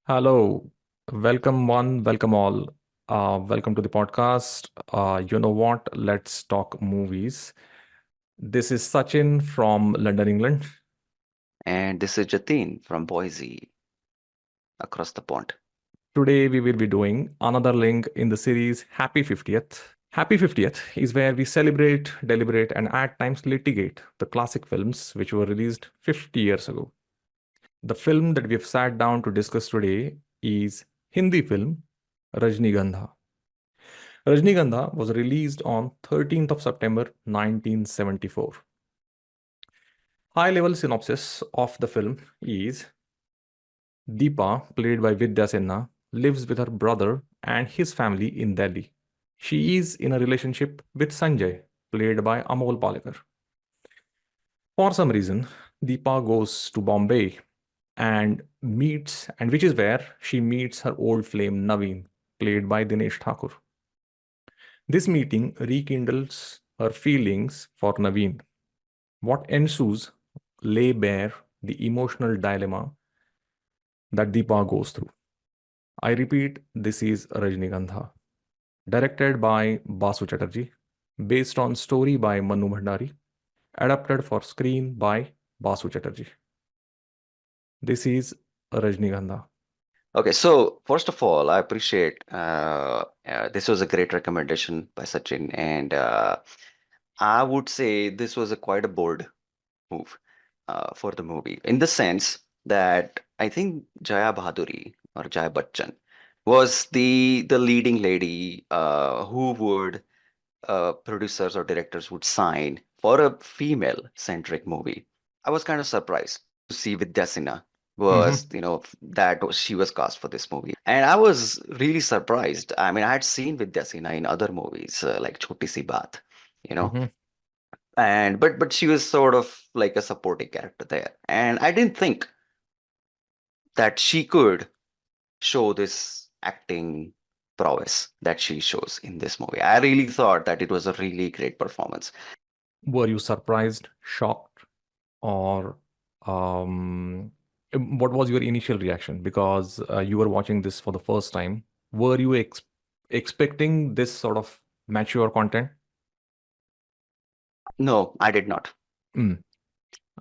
Hello, welcome one, welcome all. Welcome to the podcast. You know what? Let's talk movies. This is Sachin from London, England. And this is Jatin from Boise, across the pond. Today we will be doing another link in the series Happy 50th. Happy 50th is where we celebrate, deliberate, and at times litigate the classic films which were released 50 years ago. The film that we have sat down to discuss today is Hindi film Rajnigandha. Rajnigandha was released on 13th of September 1974. High level synopsis of the film is Deepa, played by Vidya Sinha, lives with her brother and his family in Delhi. She is in a relationship with Sanjay, played by Amol Palekar. For some reason, Deepa goes to Bombay and which is where she meets her old flame Navin, played by Dinesh Thakur. This meeting rekindles her feelings for Naveen. What ensues lay bare the emotional dilemma that Deepa goes through. I repeat, this is Rajnigandha, directed by Basu Chatterjee, based on story by Mannu Bhandari, adapted for screen by Basu Chatterjee. This is Rajnigandha. Okay, so first of all, I appreciate this was a great recommendation by Sachin, and I would say this was a quite a bold move for the movie in the sense that I think Jaya Bhaduri or Jaya Bachchan was the leading lady who would producers or directors would sign for a female-centric movie. I was kind of surprised to see Vidya Sinha was, Mhm, she was cast for this movie. And I was really surprised. I mean, I had seen Vidya Sinha in other movies like Choti Si Baat, you know, mhm. and but she was sort of like a supporting character there. And I didn't think that she could show this acting prowess that she shows in this movie. I really thought that it was a really great performance. Were you surprised, shocked, or um, what was your initial reaction? Because you were watching this for the first time. Were you expecting this sort of mature content? No, I did not. Mm.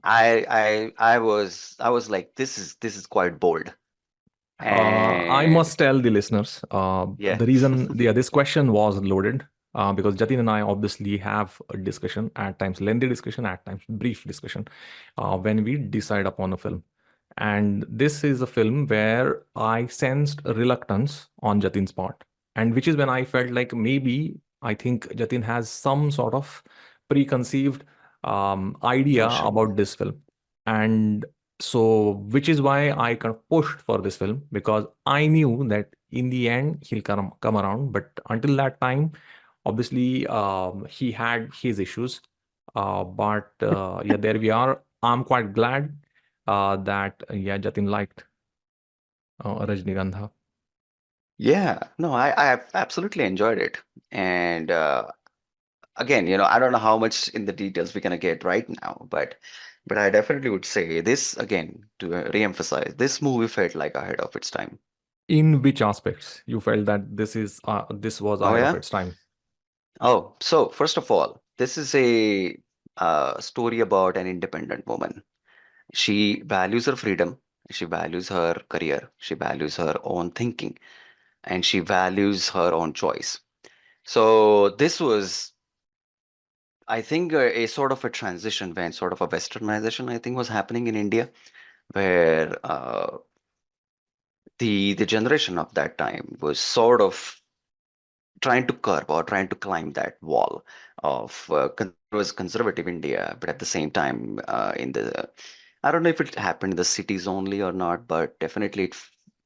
I was like, this is quite bold. I And must tell the listeners yeah. the reason this question was loaded because Jatin and I obviously have a discussion, at times lengthy discussion, at times brief discussion, when we decide upon a film. And this is a film where I sensed a reluctance on Jatin's part, and which is when I felt like maybe I think Jatin has some sort of preconceived idea Notion. about this film. And so, which is why I kind of pushed for this film because I knew that in the end he'll come around. But until that time, obviously, he had his issues. But yeah, there we are. I'm quite glad that yeah, Jatin liked Rajnigandha. Yeah, no, I absolutely enjoyed it. And again, I don't know how much in the details we're gonna get right now, but I definitely would say this again to re-emphasize, this movie felt like ahead of its time. In which aspects you felt that this was Oh ahead of yeah? its time? Oh, so first of all, this is a story about an independent woman. She values her freedom, she values her career, she values her own thinking, and she values her own choice. So this was, I think, a sort of a transition when sort of a westernization, I think, was happening in India, where the generation of that time was sort of trying to curb or trying to climb that wall of was conservative India, but at the same time, in the I don't know if it happened in the cities only or not, but definitely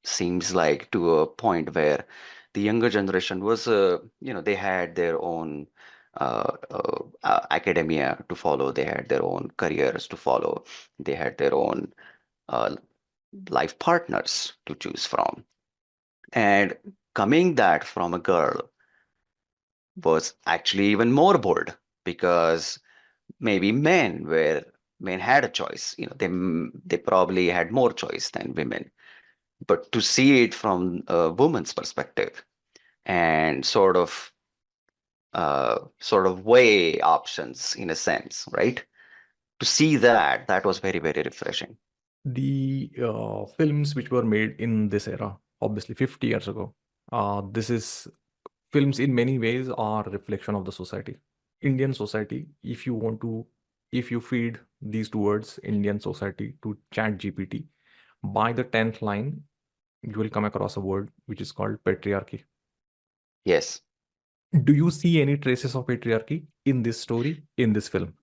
seems like to a point where the younger generation was, they had their own academia to follow, they had their own careers to follow, they had their own uh, life partners to choose from. And coming that from a girl was actually even more bold because maybe men had a choice. They probably had more choice than women. but to see it from a woman's perspective and sort of weigh options in a sense, right? To see that, that was very, very refreshing. The films which were made in this era, obviously 50 years ago, this is films in many ways are a reflection of the society. Indian society, if you want to, if you feed these two words, Indian society, to chat GPT, by the 10th line, you will come across a word which is called patriarchy. Yes, Do you see any traces of patriarchy in this story, in this film?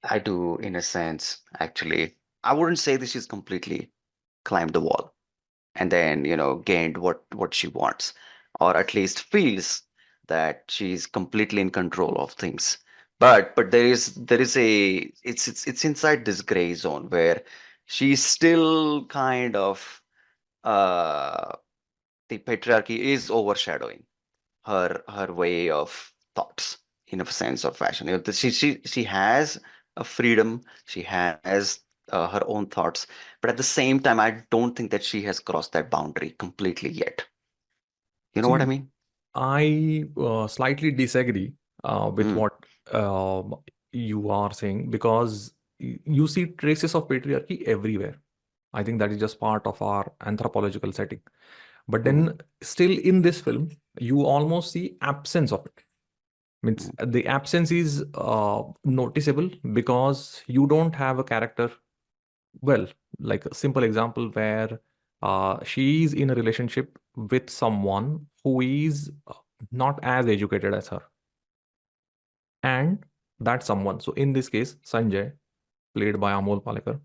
I do in a sense, actually. I wouldn't say that she's completely climbed the wall and then, gained what she wants, or at least feels that she's completely in control of things. But there is a it's inside this gray zone where she's still kind of uh the patriarchy is overshadowing her way of thoughts in a sense or fashion. She has a freedom, she has her own thoughts, but at the same time, I don't think that she has crossed that boundary completely yet. You know what I See, mean? I slightly disagree with Mm, what you are saying because you see traces of patriarchy everywhere. I think that is just part of our anthropological setting. But mm, then, still in this film, you almost see absence of it. Means mm. the absence is noticeable because you don't have a character. Well, like a simple example where she is in a relationship with someone who is not as educated as her, and that someone. So in this case, Sanjay, played by Amol Palekar.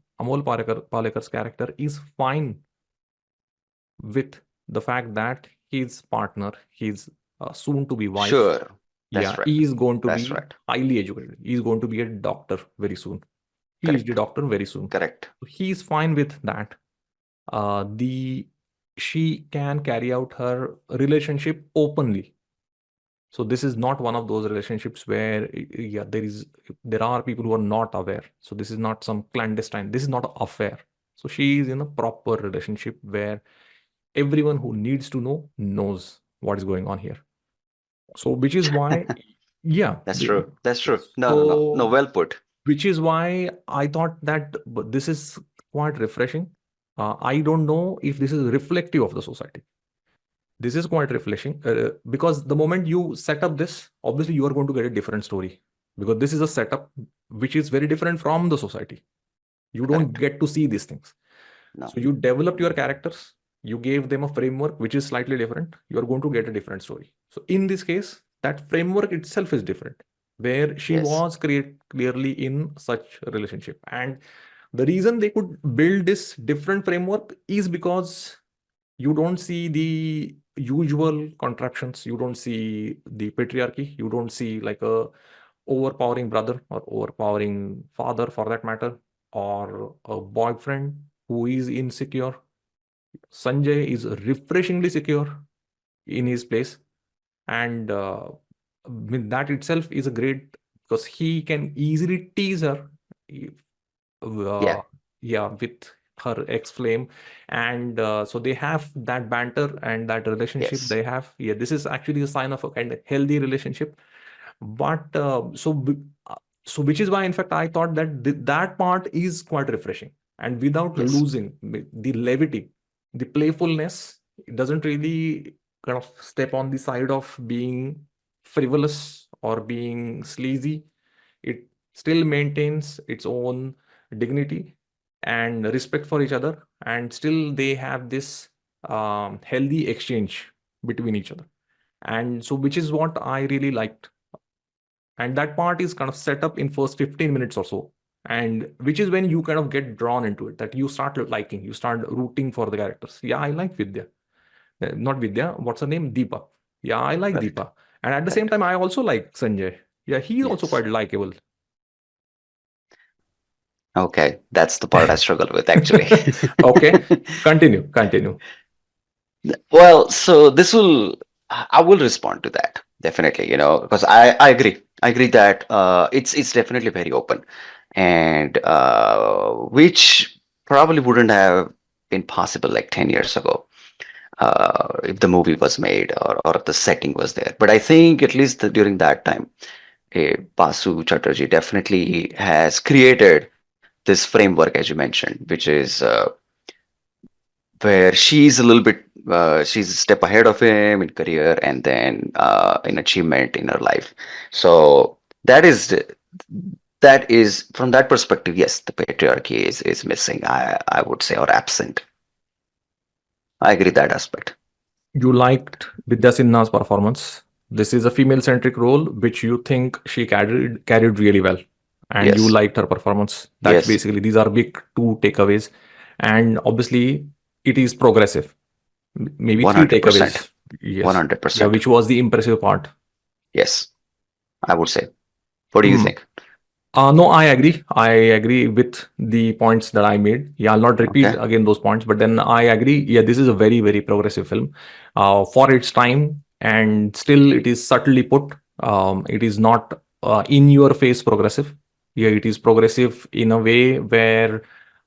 Palekar's character is fine with the fact that his partner, his soon to be wife, Sure, yeah, that's right. he is going to That's be right. highly educated. He is going to be a doctor very soon. PhD Correct. doctor very soon. Correct. So he is fine with that. The She can carry out her relationship openly. So this is not one of those relationships where yeah, there are people who are not aware. So this is not some clandestine. This is not an affair. So she is in a proper relationship where everyone who needs to know knows what is going on here. So which is why, yeah. That's true. That's true. No, no, no. No, So well put. which is why I thought that this is quite refreshing. I don't know if this is reflective of the society. This is quite refreshing because the moment you set up this, obviously you are going to get a different story because this is a setup which is very different from the society. You don't Correct. get to see these things. No. So you developed your characters, you gave them a framework which is slightly different. You are going to get a different story. So in this case, that framework itself is different, where she Yes. was clearly in such a relationship. And the reason they could build this different framework is because you don't see the usual contractions, you don't see the patriarchy, you don't see like a overpowering brother or overpowering father for that matter, or a boyfriend who is insecure. Sanjay is refreshingly secure in his place, and that itself is a great because he can easily tease her, uh, Yeah. yeah, with her ex flame, and so they have that banter and that relationship Yes. they have. Yeah, this is actually a sign of a kind of healthy relationship. But so which is why, in fact, I thought that that part is quite refreshing, and without Yes. losing the levity, the playfulness, it doesn't really kind of step on the side of being frivolous or being sleazy. It still maintains its own dignity and respect for each other, and still they have this healthy exchange between each other. And so, which is what I really liked, and that part is kind of set up in first 15 minutes or so, and which is when you kind of get drawn into it, that you start liking, you start rooting for the characters. Yeah, I like Vidya. Not Vidya, what's her name, Deepa. Yeah, I like Correct. Deepa. And at the same Correct. time, I also like Sanjay. Yeah, he's also Yes. quite likable. Okay. That's the part I struggle with actually. Okay, continue. Well, so this will, I will respond to that definitely, because I agree. I agree that it's definitely very open, and which probably wouldn't have. impossible like 10 years ago, if the movie was made, or if the setting was there. But I think at least during that time, Basu Chatterjee definitely has created this framework, as you mentioned, which is where she's a little bit, she's a step ahead of him in career, and then in achievement in her life. So that is from that perspective, yes, the patriarchy is missing, I would say, or absent. I agree that aspect. You liked Vidya Sinha's performance. This is a female-centric role, which you think she carried really well, and you Yes, liked her performance. That's yes, basically these are big two takeaways, and obviously it is progressive. Maybe three 100%. takeaways. Yes, yeah, 100%. which was the impressive part. Yes, I would say. What do you Hmm. think? No, I agree. I agree with the points that I made. Yeah, I'll not repeat Okay. again those points, but then I agree. Yeah, this is a very, very progressive film for its time, and still it is subtly put. It is not in your face progressive. Yeah, it is progressive in a way where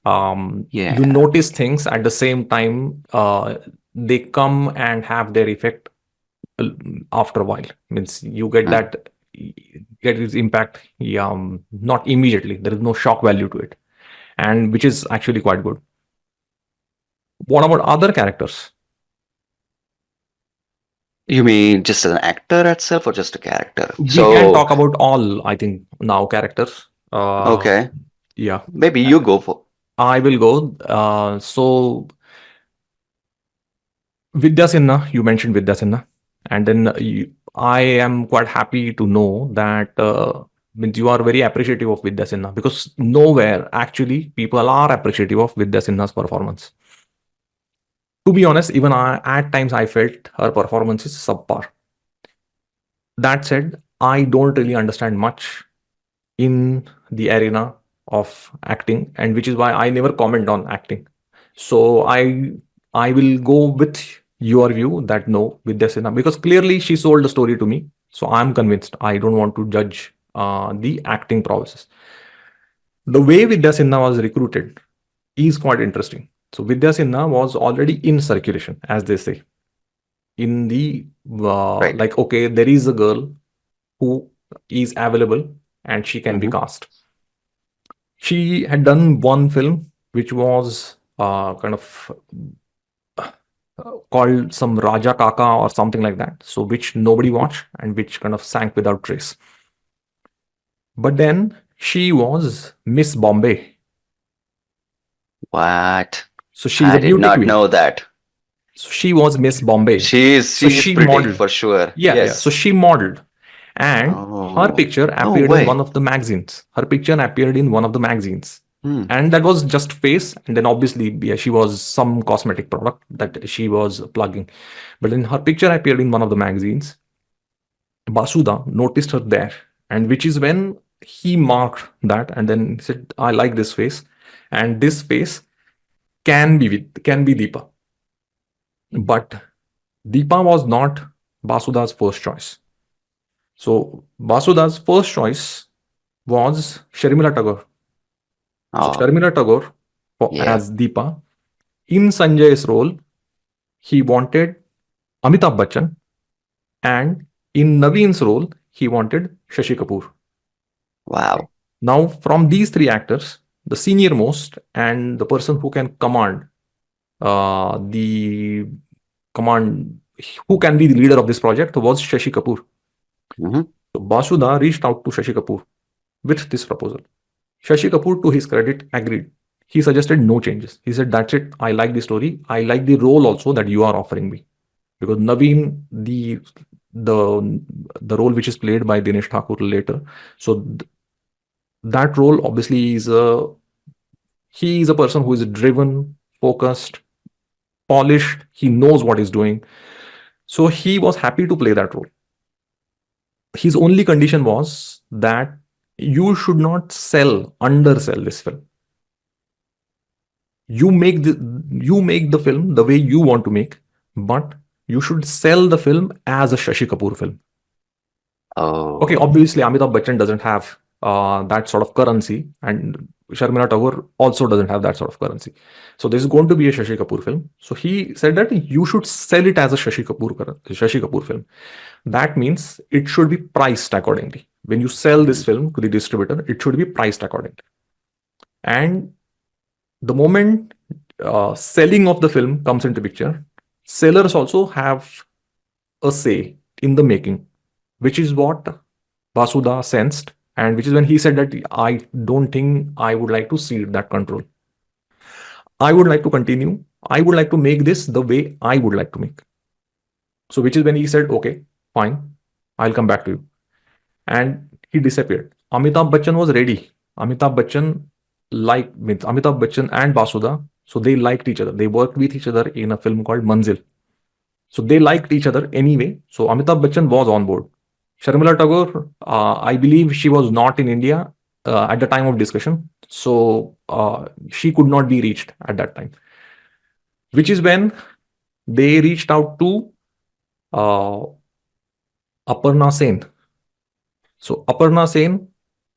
you Yeah. notice things at the same time. They come and have their effect after a while. Means you get Mm. that, get its impact, not immediately. There is no shock value to it, and which is actually quite good. What about other characters? You mean just an actor itself, or just a character? We can So, talk about all, I think, now characters. okay, Yeah, maybe you go for. I will go. So Vidya Sinha, you mentioned Vidya Sinha, and then I am quite happy to know that means you are very appreciative of Vidya Sinha, because nowhere actually people are appreciative of Vidya Sinha's performance. To be honest, even at times I felt her performance is subpar. That said, I don't really understand much in the arena of acting, and which is why I never comment on acting. So I will go with your view that no, Vidya Sinha, because clearly she sold the story to me. So I'm convinced. I don't want to judge the acting process. The way Vidya Sinha was recruited is quite interesting. So Vidya Sinha was already in circulation, as they say, in the Right. like, okay, there is a girl who is available and she can be Hmm. cast. She had done one film which was kind of called some Raja Kaka or something like that. So which nobody Hmm. watched and which kind of sank without trace. But then she was Miss Bombay. What? So she's a I did beauty not know queen. that. So she was Miss Bombay. So She is she pretty modeled. for sure. Yeah, yeah. So Yes. she modeled. And her Oh, picture no appeared in one way. of the magazines. Her picture appeared in one of the magazines. Hmm. And that was just face. And then obviously, yeah, she was some cosmetic product that she was plugging. But then her picture appeared in one of the magazines. Basuda noticed her there. And which is when he marked that and then he said, I like this face. And this face can be Deepa. But Deepa was not Basuda's first choice. So Basuda's first choice was Sharmila Tagore. So Oh, Sharmila Tagore yeah. as Deepa. In Sanjay's role, he wanted Amitabh Bachchan, and in Navin's role, he wanted Shashi Kapoor. Wow. Now, from these three actors, the senior most and the person who can command the command, who can be the leader of this project was Shashi Kapoor. Hmm. So Basuda reached out to Shashi Kapoor with this proposal. Shashi Kapoor, to his credit, agreed. He suggested no changes. He said, "That's it. I like the story. I like the role also that you are offering me." Because Naveen, the the role which is played by Dinesh Thakur later, so that role obviously is a he is a person who is driven, focused, polished. He knows what he's doing. So he was happy to play that role. His only condition was that you should not undersell this film. You make the film the way you want to make, but you should sell the film as a Shashi Kapoor film. Okay, Oh, obviously Amitabh Bachchan doesn't have that sort of currency, and Sharmila Tagore also doesn't have that sort of currency. So this is going to be a Shashi Kapoor film. So he said that you should sell it as a Shashi Kapoor film. That means it should be priced accordingly. When you sell this Mm. film to the distributor, it should be priced accordingly. And the moment selling of the film comes into picture, sellers also have a say in the making, which is what Basuda sensed, and which is when he said that I don't think I would like to cede that control. I would like to continue. I would like to make this the way I would like to make. So, which is when he said, okay, fine, I'll come back to you. And he disappeared. Amitabh Bachchan was ready. Amitabh Bachchan means Amitabh Bachchan and Basuda. So they liked each other. They worked with each other in a film called Manzil. So they liked each other anyway. So Amitabh Bachchan was on board. Sharmila Tagore, I believe she was not in India at the time of discussion. So she could not be reached at that time, which is when they reached out to uh, Aparna Sen. So Aparna Sen,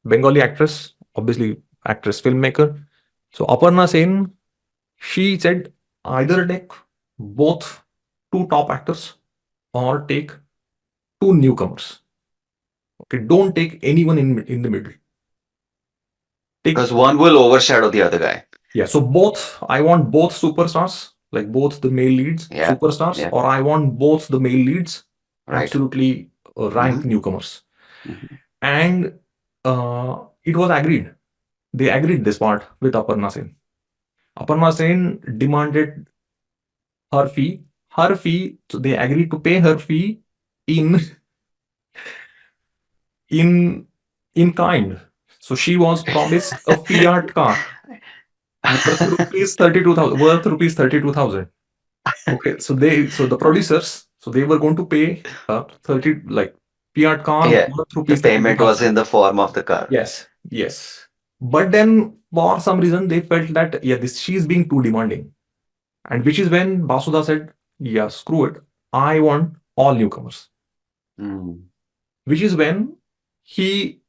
Bengali actress, obviously actress, filmmaker. So Aparna Sen, she said either take both two top actors or take two newcomers. Okay, don't take anyone in the middle. Take Because one will overshadow the other guy. Yeah, so both I want both superstars, like both the male leads, Yeah, superstars, yeah, or I want both the male leads, right. absolutely rank Hmm. newcomers. Hmm. And it was agreed. They agreed this part with Aparna Sen. Aparna Sen demanded her fee. Her fee, so they agreed to pay her fee in in in kind. So she was promised a Fiat car worth rupees 32,000. Worth rupees 32,000. Okay, so the producers, so they were going to pay 30 like Fiat car Yeah, worth the rupees payment was 32,000. in the form of the car. Yes, yes. But then for some reason they felt that yeah, this she's being too demanding. And which is when Basuda said, yeah, screw it. I want all newcomers. Mm. Which is when he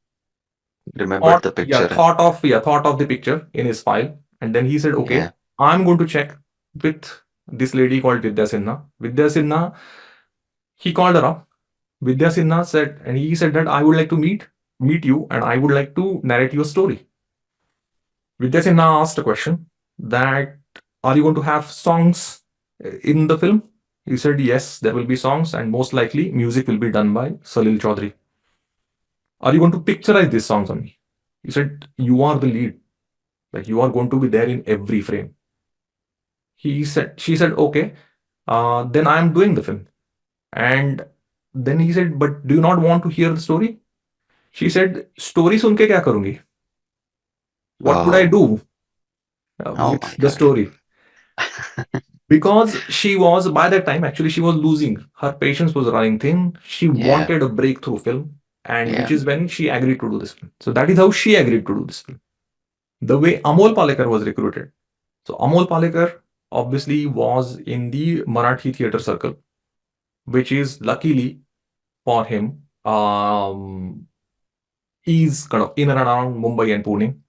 Remembered the picture. thought of the picture in his file. And then he said, okay, Yeah. I'm going to check with this lady called Vidya Sinha. Vidya Sinha, he called her up. Vidya Sinha said, and he said that I would like to meet you, and I would like to narrate your story. Vidya Sinha asked a question that, are you going to have songs in the film? He said, yes, there will be songs, and most likely music will be done by Salil Chaudhary. Are you going to picturize these songs on me? He said, you are the lead. Like you are going to be there in every frame. She said, okay, then I am doing the film. And then he said, but do you not want to hear the story? She said, story सुन के क्या करूंगी? What would I Oh, do oh with my the God. story? Because she was, by that time, actually, she was losing. Her patience was running thin. She Yeah, wanted a breakthrough film, and which yeah. is when she agreed to do this film. So that is how she agreed to do this film. The way Amol Palekar was recruited. So Amol Palekar obviously was in the Marathi theater circle, which is luckily for him, he's kind of in and around Mumbai and Pune.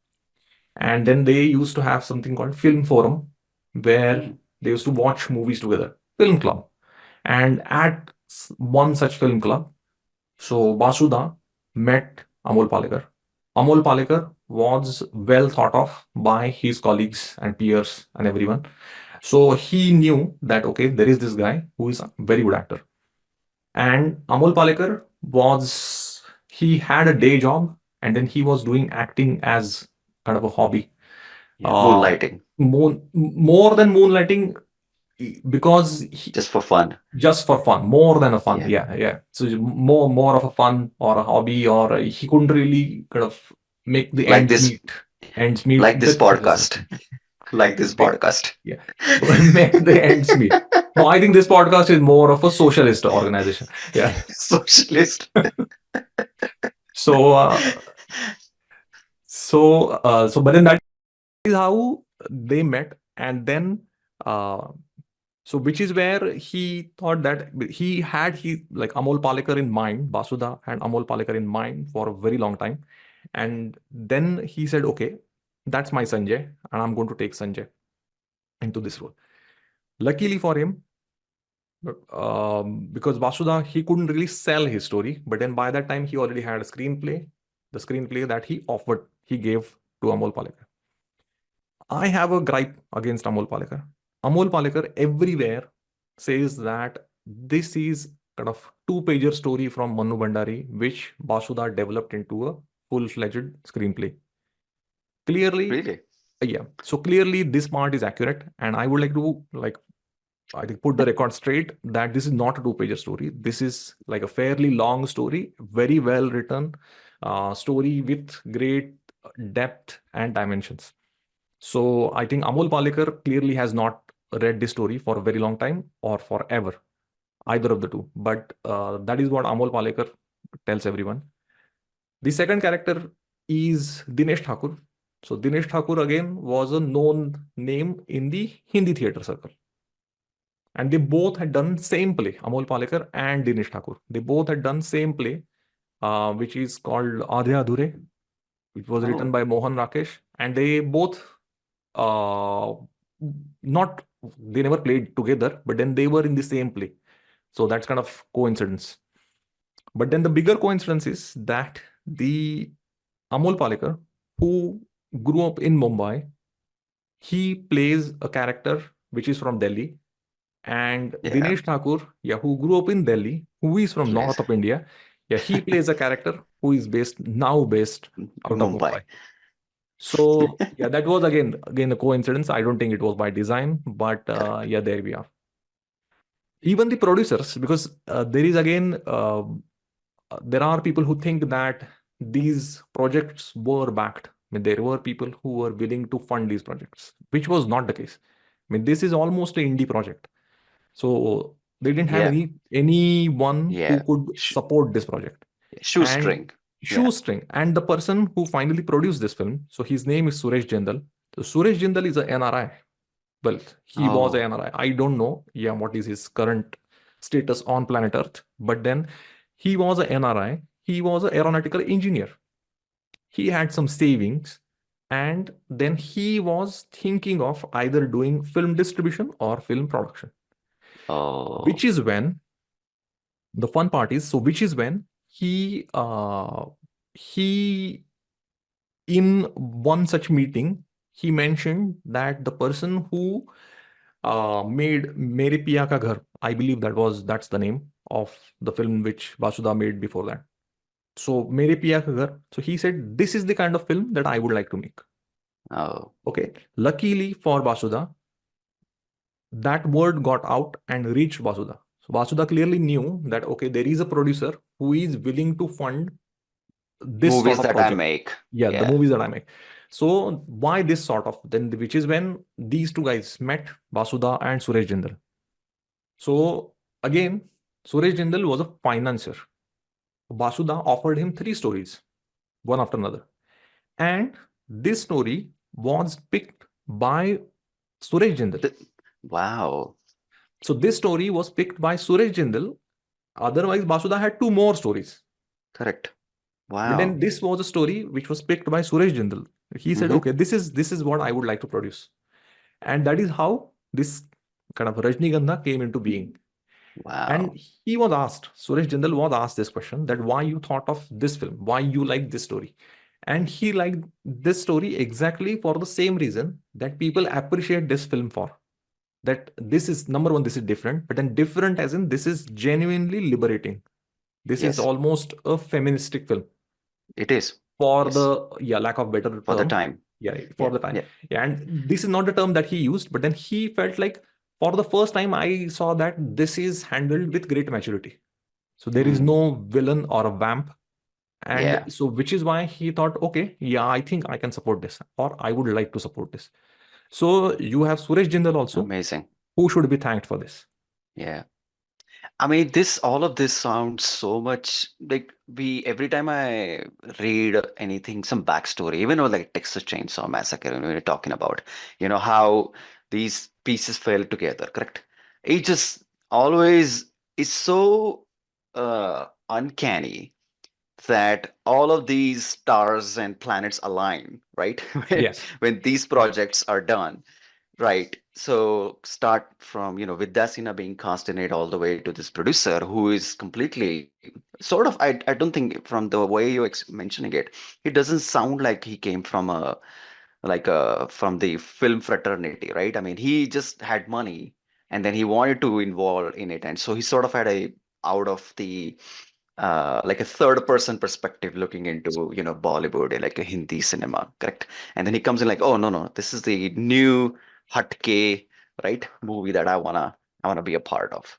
And then they used to have something called Film Forum, where Mm. they used to watch movies together, film club. And at one such film club, so Basuda met Amol Palekar. Amol Palekar was well thought of by his colleagues and peers and everyone. So he knew that, okay, there is this guy who is a very good actor. And Amol Palekar he had a day job and then he was doing acting as kind of a hobby. Yeah, Uh, moonlighting, more than moonlighting, because just for fun. just for fun, more than a fun. Yeah, Yeah, yeah. So more of a fun or a hobby, or he couldn't really kind of make the like this, ends meet like this with this. podcast, like this Make, podcast. yeah, make the ends meet. No, I think this podcast is more of a socialist organization. Yeah. Socialist. So, but then that is how they met, and then, uh, so which is where he thought that he like Amol Palekar in mind, Basuda had Amol Palekar in mind for a very long time, and then he said, okay. that's my Sanjay, and I'm going to take Sanjay into this role. Luckily for him, because Vasuda, he couldn't really sell his story, but then by that time he already had a screenplay, the screenplay that he gave to Amol Palekar. I have a gripe against Amol Palekar. Amol Palekar everywhere says that this is kind of two-pager story from Mannu Bhandari, which Basuda developed into a full-fledged screenplay. Clearly, Really? yeah. So clearly, this part is accurate, and I would like to I think put the record straight that this is not a two-pager story. This is like a fairly long story, very well written story with great depth and dimensions. So I think Amol Palekar clearly has not read this story for a very long time or forever, either of the two. But that is what Amol Palekar tells everyone. The second character is Dinesh Thakur. So Dinesh Thakur again was a known name in the Hindi theatre circle. And they both had done same play, Amol Palekar and Dinesh Thakur. They both had done same play, which is called Adhe Adhure. It was written Oh, by Mohan Rakesh, and they both uh, not they never played together, but then they were in the same play. So that's kind of coincidence. But then the bigger coincidence is that the Amol Palekar, who grew up in Mumbai, he plays a character which is from Delhi. And yeah. Dinesh Thakur, yeah, who grew up in Delhi, who is from Place. north of India, yeah, he plays a character who is based out of Mumbai. Mumbai. So yeah, that was again a coincidence. I don't think it was by design, but Correct. yeah, there we are. Even the producers, because there is again there are people who think that these projects were backed. I mean, there were people who were willing to fund these projects, which was not the case. I mean, this is almost an indie project, so they didn't have Yeah. anyone who Yeah. could support this project. And Shoestring. Yeah. shoestring, and the person who finally produced this film, so his name is Suresh Jindal. So Suresh Jindal is a NRI. Well, he was a Oh, NRI. I don't know, yeah, what is his current status on planet Earth, but then he was a NRI. He was an aeronautical engineer. He had some savings, and then he was thinking of either doing film distribution or film production, oh, which is when the fun part is, so which is when he in one such meeting he mentioned that the person who made Mere Piya Ka Ghar, I believe that's the name of the film which Vasuda made before that. So Mere Piya Ka Ghar, so he said this is the kind of film that I would like to make. oh. Okay, luckily for Vasuda, that word got out and reached Vasuda. So Vasuda clearly knew that okay, there is a producer who is willing to fund this sort Movies of that I project. make. Yeah, the Yeah. movies that I make. So why this sort of then, which is when these two guys met, Vasuda and Suresh Jindal. So again, Suresh Jindal was a financier. Vasuda offered him three stories, one after another, and this story was picked by Suresh Jindal. Th- wow. So this story was picked by Suresh Jindal. Otherwise, Vasuda had two more stories. Correct. But then Wow. this was a story which was picked by Suresh Jindal. He said, Mm-hmm. okay, this is what I would like to produce. And that is how this kind of Rajnigandha came into being. Wow. And he was asked, Suresh Jindal was asked this question, that why you thought of this film, why you like this story. And he liked this story exactly for the same reason that people appreciate this film for. That this is number one, this is different, but then different as in this is genuinely liberating. This is Yes, almost a feministic film it is. for Yes. the, yeah, lack of better For the term. time. Yeah, for Yeah. the time. Yeah. Yeah, and this is not the term that he used, but then he felt like for the first time I saw that this is handled with great maturity. So there is Mm. no villain or a vamp. And Yeah. so which is why he thought, okay, yeah, I think I can support this, or I would like to support this. So you have Suresh Jindal also, Amazing. who should be thanked for this. Yeah. I mean, all of this sounds so much like every time I read anything, some backstory, even with like Texas Chainsaw Massacre, when we're talking about, how these pieces fell together, correct? It just always is so uncanny. that all of these stars and planets align, right? When Yes. when these projects are done, right? So start from, Vidya Sinha being cast in it all the way to this producer who is completely sort of, I don't think from the way you're mentioning it, it doesn't sound like he came from from the film fraternity, right? I mean, he just had money and then he wanted to involve in it. And so he sort of had a out of the like a third person perspective looking into, Bollywood, like a Hindi cinema, correct? And then he comes in like, oh no, no, this is the new Hatke, right? Movie that I wanna be a part of.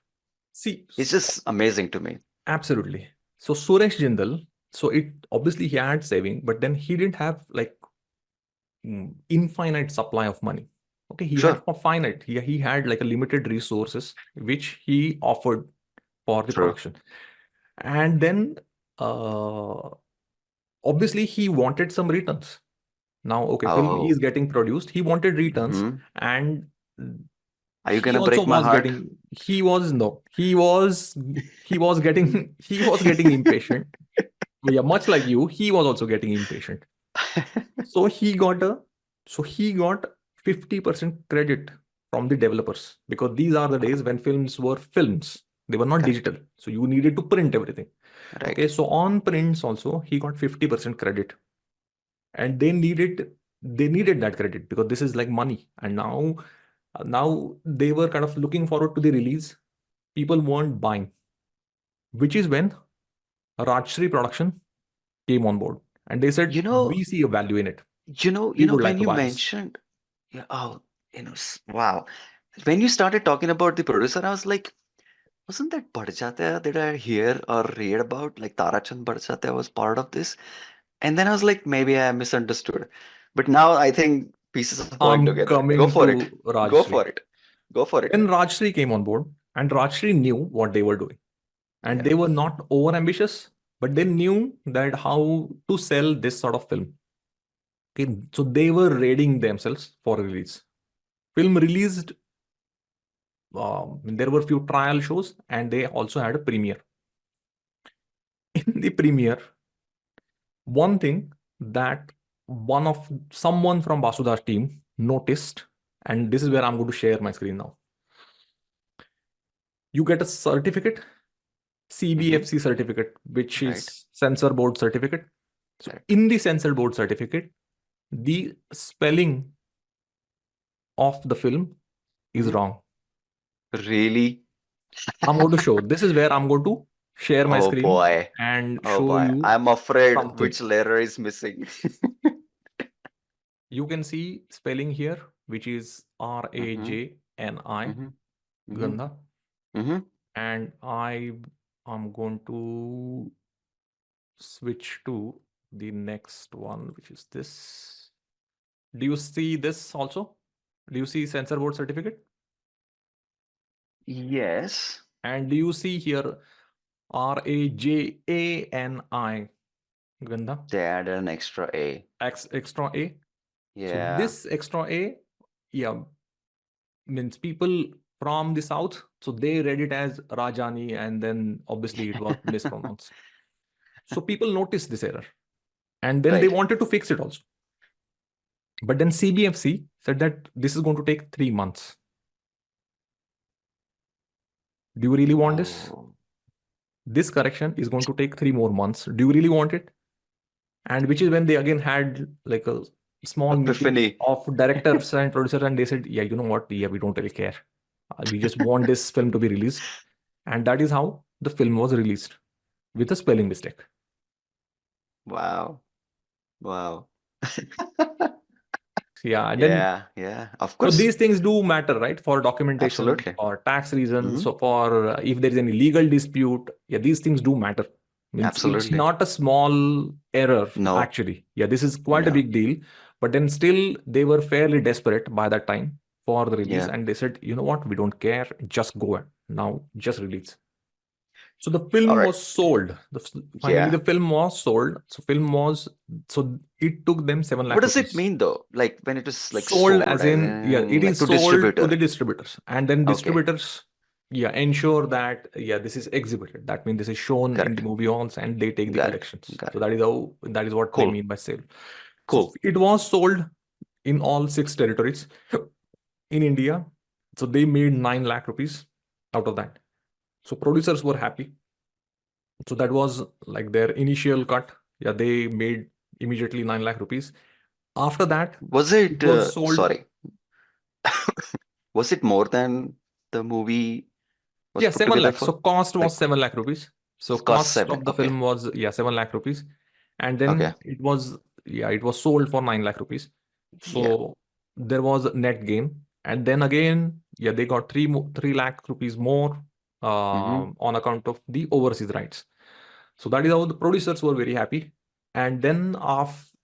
See, It's just amazing to me. absolutely. So Suresh Jindal, so it obviously he had saving, but then he didn't have like infinite supply of money. Okay, he had Sure, a finite. He had like a limited resources which he offered for the true. production. And then uh, obviously he wanted some returns. Now, okay, film is Oh, getting produced. He wanted returns, hmm. and Are you he gonna also break my was heart? getting. He was no. He was getting. He was getting impatient. Yeah, much like you, he was also getting impatient. So he got a. So he got 50% credit from the developers because these are the days when films were films. They were not Correct. digital. So you needed to print everything. Right. Okay, so on prints also he got 50% credit, and they needed that credit because this is like money. And now they were kind of looking forward to the release. People weren't buying, which is when Rajshri Production came on board, and they said You know, we see a value in it. you We know, would like when to you buy this. mentioned, yeah, oh, wow. When you started talking about the producer, I was like, wasn't that Badjatya did I hear or read about? Like Tarachand Badjatya was part of this? And then I was like, maybe I misunderstood. But now I think pieces are falling I'm together. Go coming for it. to Go for Rajshri. it. Go for it. When Rajshri came on board, and Rajshri knew what they were doing, and Yeah. they were not over ambitious, but they knew that how to sell this sort of film. Okay, so they were readying themselves for release. Film released. There were few trial shows, and they also had a premiere. In the premiere, one thing that one of someone from Basuda's team noticed, and this is where I'm going to share my screen now. You get a certificate, Mm-hmm. CBFC certificate, which Right. is censor board certificate. So Correct. in the censor board certificate, the spelling of the film is Mm-hmm. wrong. Really? I'm going to show. This is where I'm going to share my Oh screen boy. and Oh show boy. you I'm afraid something. which letter is missing. You can see spelling here, which is Mm-hmm. Rajni, Mm-hmm. Mm-hmm. Gandha, Mm-hmm. and I am going to switch to the next one, which is this. Do you see this also? Do you see censor board certificate? Yes. And do you see here Rajani, Gandha, They added an extra A. extra A? So Yeah. this extra A, yeah, means people from the south, so they read it as Rajani, and then obviously it was mispronounced. So people noticed this error, and then they Right. wanted to fix it also. But then CBFC said that this is going to take 3 months. Do you really want this? Oh, This correction is going to take 3 more months. Do you really want it? And which is when they again had like a small meeting epiphany. of directors and producers, and they said, yeah, you know what? Yeah, we don't really care. We just want this film to be released. And that is how the film was released with a spelling mistake. Wow. Wow. Yeah, and then Yeah, yeah, of so course. these things do matter, right? For documentation Absolutely. or tax reasons, Hmm. so for if there is any legal dispute, yeah, these things do matter. Means it's Absolutely. not a small error, No, actually. Yeah, this is quite a no. big deal. But then still, they were fairly desperate by that time for the release, Yeah. and they said, you know what, we don't care, just go ahead. Now, just release. So the All film right. was sold. Finally, Yeah. the film was sold. So it took them 7 What lakh does it rupees. mean though? Like when it is like Sold sold, as as in, yeah, in it like is to sold to the distributor. distributors, and then Okay. distributors yeah, ensure that this is exhibited. That means this is shown in the Correct. movie halls and they take the Got it. collections. Got So it. that is what they Cool. mean by sale. So Cool. it was sold in all 6 territories in India. So they made 9 lakh rupees out of that. So producers were happy. So that was like their initial cut. Yeah, they made immediately 9 lakh rupees. After that, Was it it, was sold. sorry, was it more than the movie was Yeah, put 7 together lakhs. So for? cost was Like, 7 lakh rupees. So cost cost seven. of the Okay. film was 7 lakh rupees. And Okay. then it was sold for 9 lakh rupees. Yeah. So there was net gain. And then again, they got 3 lakh rupees more Mm-hmm. on account of the overseas rights. So that is how the producers were very happy. And then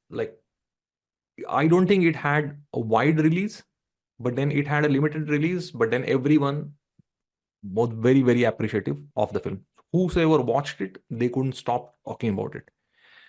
like, I don't think it had a wide release, but then it had a limited release. But then everyone was very, very appreciative of the film. Whosoever watched it, they couldn't stop talking about it.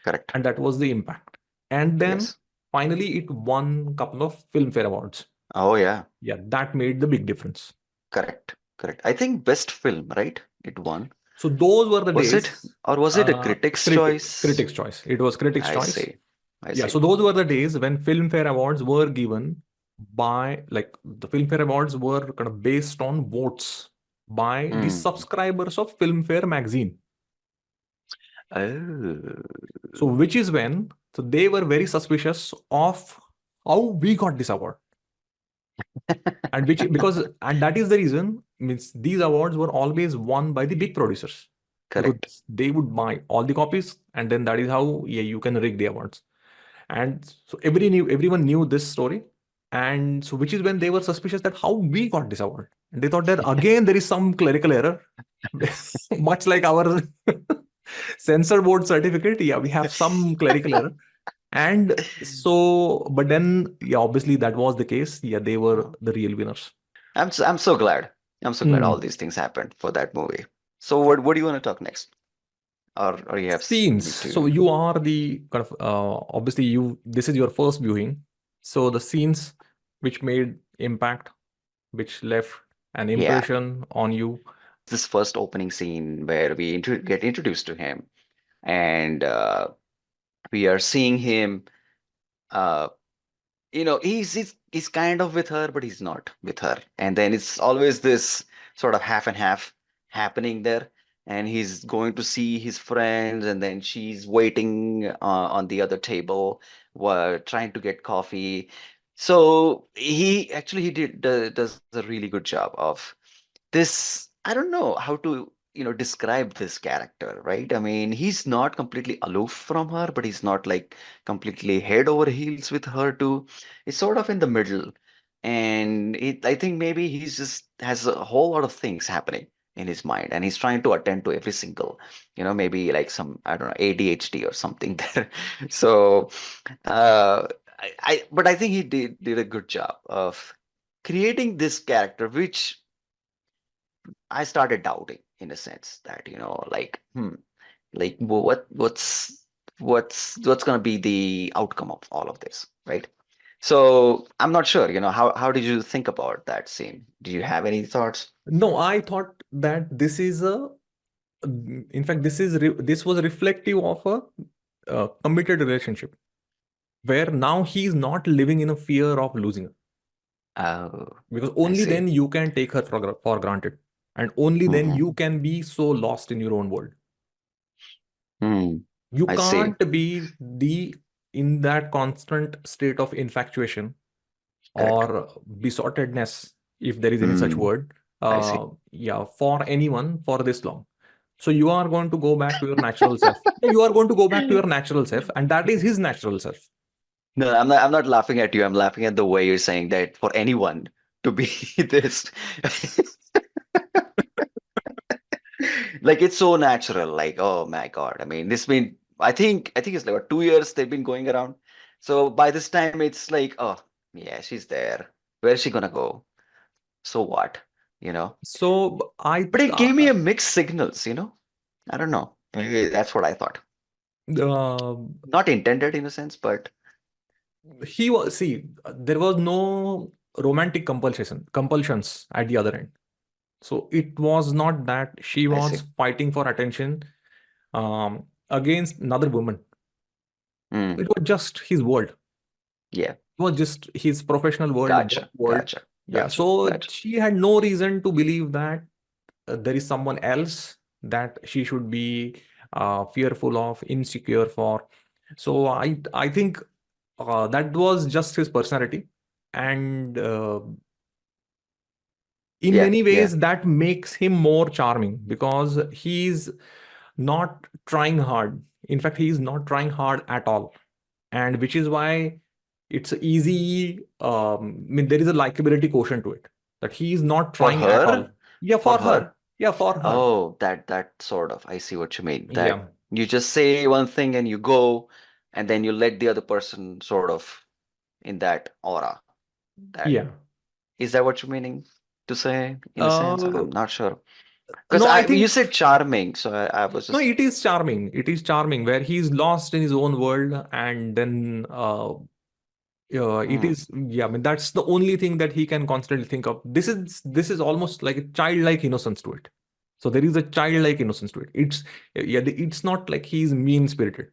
Correct. And that was the impact. And then Yes. finally, it won a couple of Filmfare Awards. Oh, yeah. Yeah, that made the big difference. Correct. Correct. I think best film, right? It won. So those were the Was it? days. Or was it a critic's choice? Critics' choice. It was critics' I choice. see. I Yeah, so see. those were the days when Filmfare Awards were given by, like, the Filmfare Awards were kind of based on votes by the Hmm. subscribers of Filmfare magazine. Oh. So, which is when, so they were very suspicious of how we got this award. And and that is the reason, means these awards were always won by the big producers Correct. because they would buy all the copies, and then that is how, you can rig the awards. And so everyone knew this story. And so, which is when they were suspicious that how we got this award. And they thought that again, there is some clerical error, much like our censor board certificate. Yeah, we have some clerical error. And so, but then, obviously that was the case. Yeah, they were Oh. the real winners. I'm so glad. I'm so glad all Hmm. these things happened for that movie. So what do you want to talk next? Or you have Scenes. need So to. you are the kind of, obviously this is your first viewing. So the scenes which made impact, which left an Yeah. impression on you. This first opening scene where we get introduced to him, and we are seeing him. Uh, he's kind of with her, but he's not with her. And then it's always this sort of half and half happening there. And he's going to see his friends, and then she's waiting on the other table, trying to get coffee. So he does a really good job of this. I don't know how to describe this character, right? I mean, he's not completely aloof from her, but he's not like completely head over heels with her too. It's sort of in the middle. And I think maybe he's just has a whole lot of things happening in his mind, and he's trying to attend to every single, maybe like some, I don't know, ADHD or something there. So uh but I think he did a good job of creating this character, which I started doubting in a sense that, like, like what's going to be the outcome of all of this, right? So I'm not sure, how did you think about that scene? Do you have any thoughts? No, I thought that in fact, this was reflective of a committed relationship where now he's not living in a fear of losing her, Oh, because I only see. then you can take her for granted, and only then Hmm. you can be so lost in your own world. Hmm. You I see. can't be in that constant state of infatuation Correct. or besottedness, if there is any such Hmm. word, I see. for anyone for this long. So you are going to go back to your natural self. You are going to go back to your natural self, and that is his natural self. No, I'm not laughing at you. I'm laughing at the way you're saying that for anyone to be this. Like it's so natural. Like, oh my God. I mean, this been I think it's like what, 2 years they've been going around. So by this time it's like, oh yeah, she's there. Where's she gonna go? So what? You know? So But it gave me a mixed signals. I don't know. Maybe that's what I thought. uh, Not intended in a sense, but he was see there was no romantic compulsions at the other end. So it was not that she I was see. fighting for attention against another woman. Mm, It was just his world. yeah. It was just his professional world, work Gotcha. world. Gotcha. Yeah. Gotcha. So Gotcha. she had no reason to believe that there is someone else that she should be fearful of, insecure for. So I think that was just his personality, and in Yeah. many Yeah. ways that makes him more charming because he's not trying hard. In fact, he's not trying hard at all, and which is why it's easy. I mean, there is a likability quotient to it that he is not For trying at all. her? Yeah, For for her. her? Yeah, for her. Oh, that sort of. I see what you mean. That Yeah, you just say one thing and you go, and then you let the other person sort of in that aura. That yeah. is that what you're meaning to say in a sense? Uh, I'm not sure. Because no, I you think said charming, so I was no. just It is charming. It is charming where he's lost in his own world, and then it hmm, is. Yeah, I mean that's the only thing that he can constantly think of. This is almost like a childlike innocence to it. So there is a childlike innocence to it. It's yeah. It's not like he's mean spirited.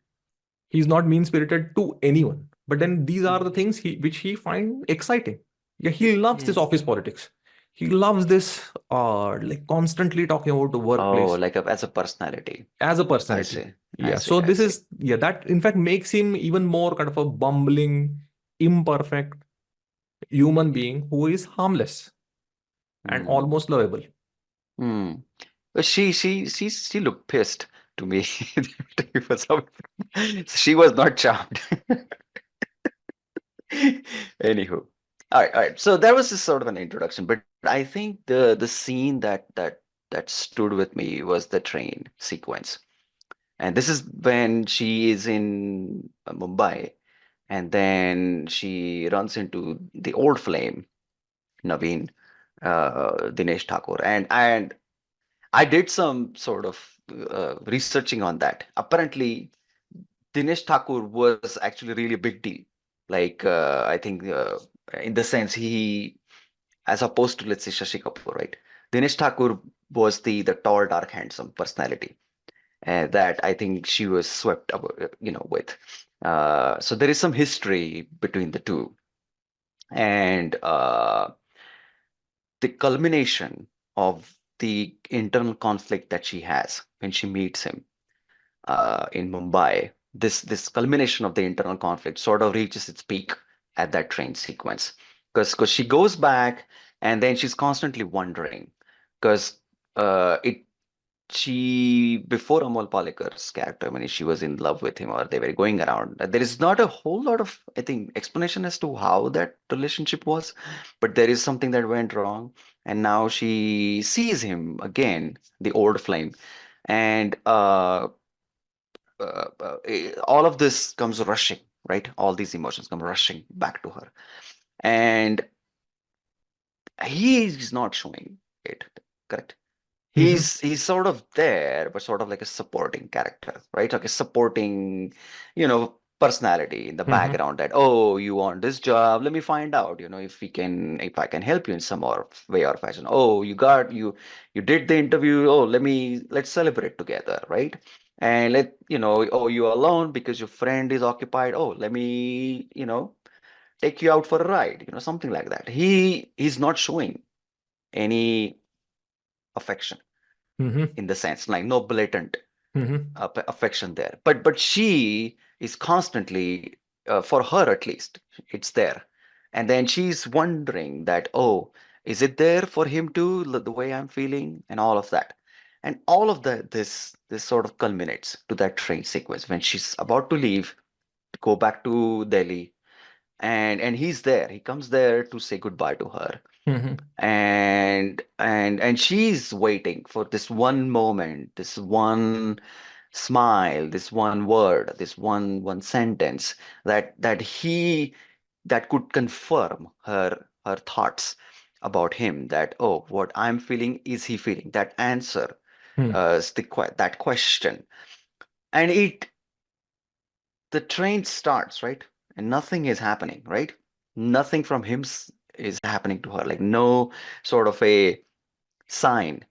He's not mean spirited to anyone. But then these are the things which he find exciting. Yeah, he loves this hmm. office politics. He loves this like constantly talking about the Oh, workplace like as a personality. as a I personality. see. I Yeah. see. So I this see. is yeah, that in fact makes him even more kind of a bumbling, imperfect human being who is harmless and Hmm. almost lovable. Hmm. But she looked pissed to me. For some- She was not charmed. Anywho. All right. So that was just sort of an introduction, but I think the scene that stood with me was the train sequence. And this is when she is in Mumbai, and then she runs into the old flame, Navin, Dinesh Thakur, and I did some sort of researching on that. Apparently, Dinesh Thakur was actually really a big deal. Like I think in the sense as opposed to let's say Shashi Kapoor, right? Dinesh Thakur was the tall, dark, handsome personality that I think she was swept up, with. So there is some history between the two, and the culmination of the internal conflict that she has when she meets him in Mumbai. This culmination of the internal conflict sort of reaches its peak at that train sequence because she goes back and then she's constantly wondering because it she before Amol Palekar's character when she was in love with him or they were going around there is not a whole lot of I think explanation as to how that relationship was, but there is something that went wrong and now she sees him again, the old flame, and all of this comes rushing, right? All these emotions come rushing back to her, and he is not showing it, correct? Hmm. He's sort of there, but sort of like a supporting character, right? Like a supporting, personality in the Hmm. background that, oh, you want this job, let me find out, if I can help you in some or way or fashion. Oh, you did the interview. Oh, let's celebrate together, right? And oh, you're alone because your friend is occupied. Oh, let me, take you out for a ride, something like that. He's not showing any affection Hmm. in the sense like no blatant Hmm. affection there, but she is constantly for her at least it's there, and then she's wondering that, oh, is it there for him too, the way I'm feeling and all of that, and all of this sort of culminates to that train sequence when she's about to leave to go back to Delhi, and he's there, he comes there to say goodbye to her, Hmm. and she's waiting for this one moment, this one smile, this one word, this one sentence that could confirm her thoughts about him, that, oh, what I'm feeling is he feeling, that answer, Hmm. that question, and the train starts, right? And nothing is happening, right? Nothing from him is happening to her, like no sort of a sign,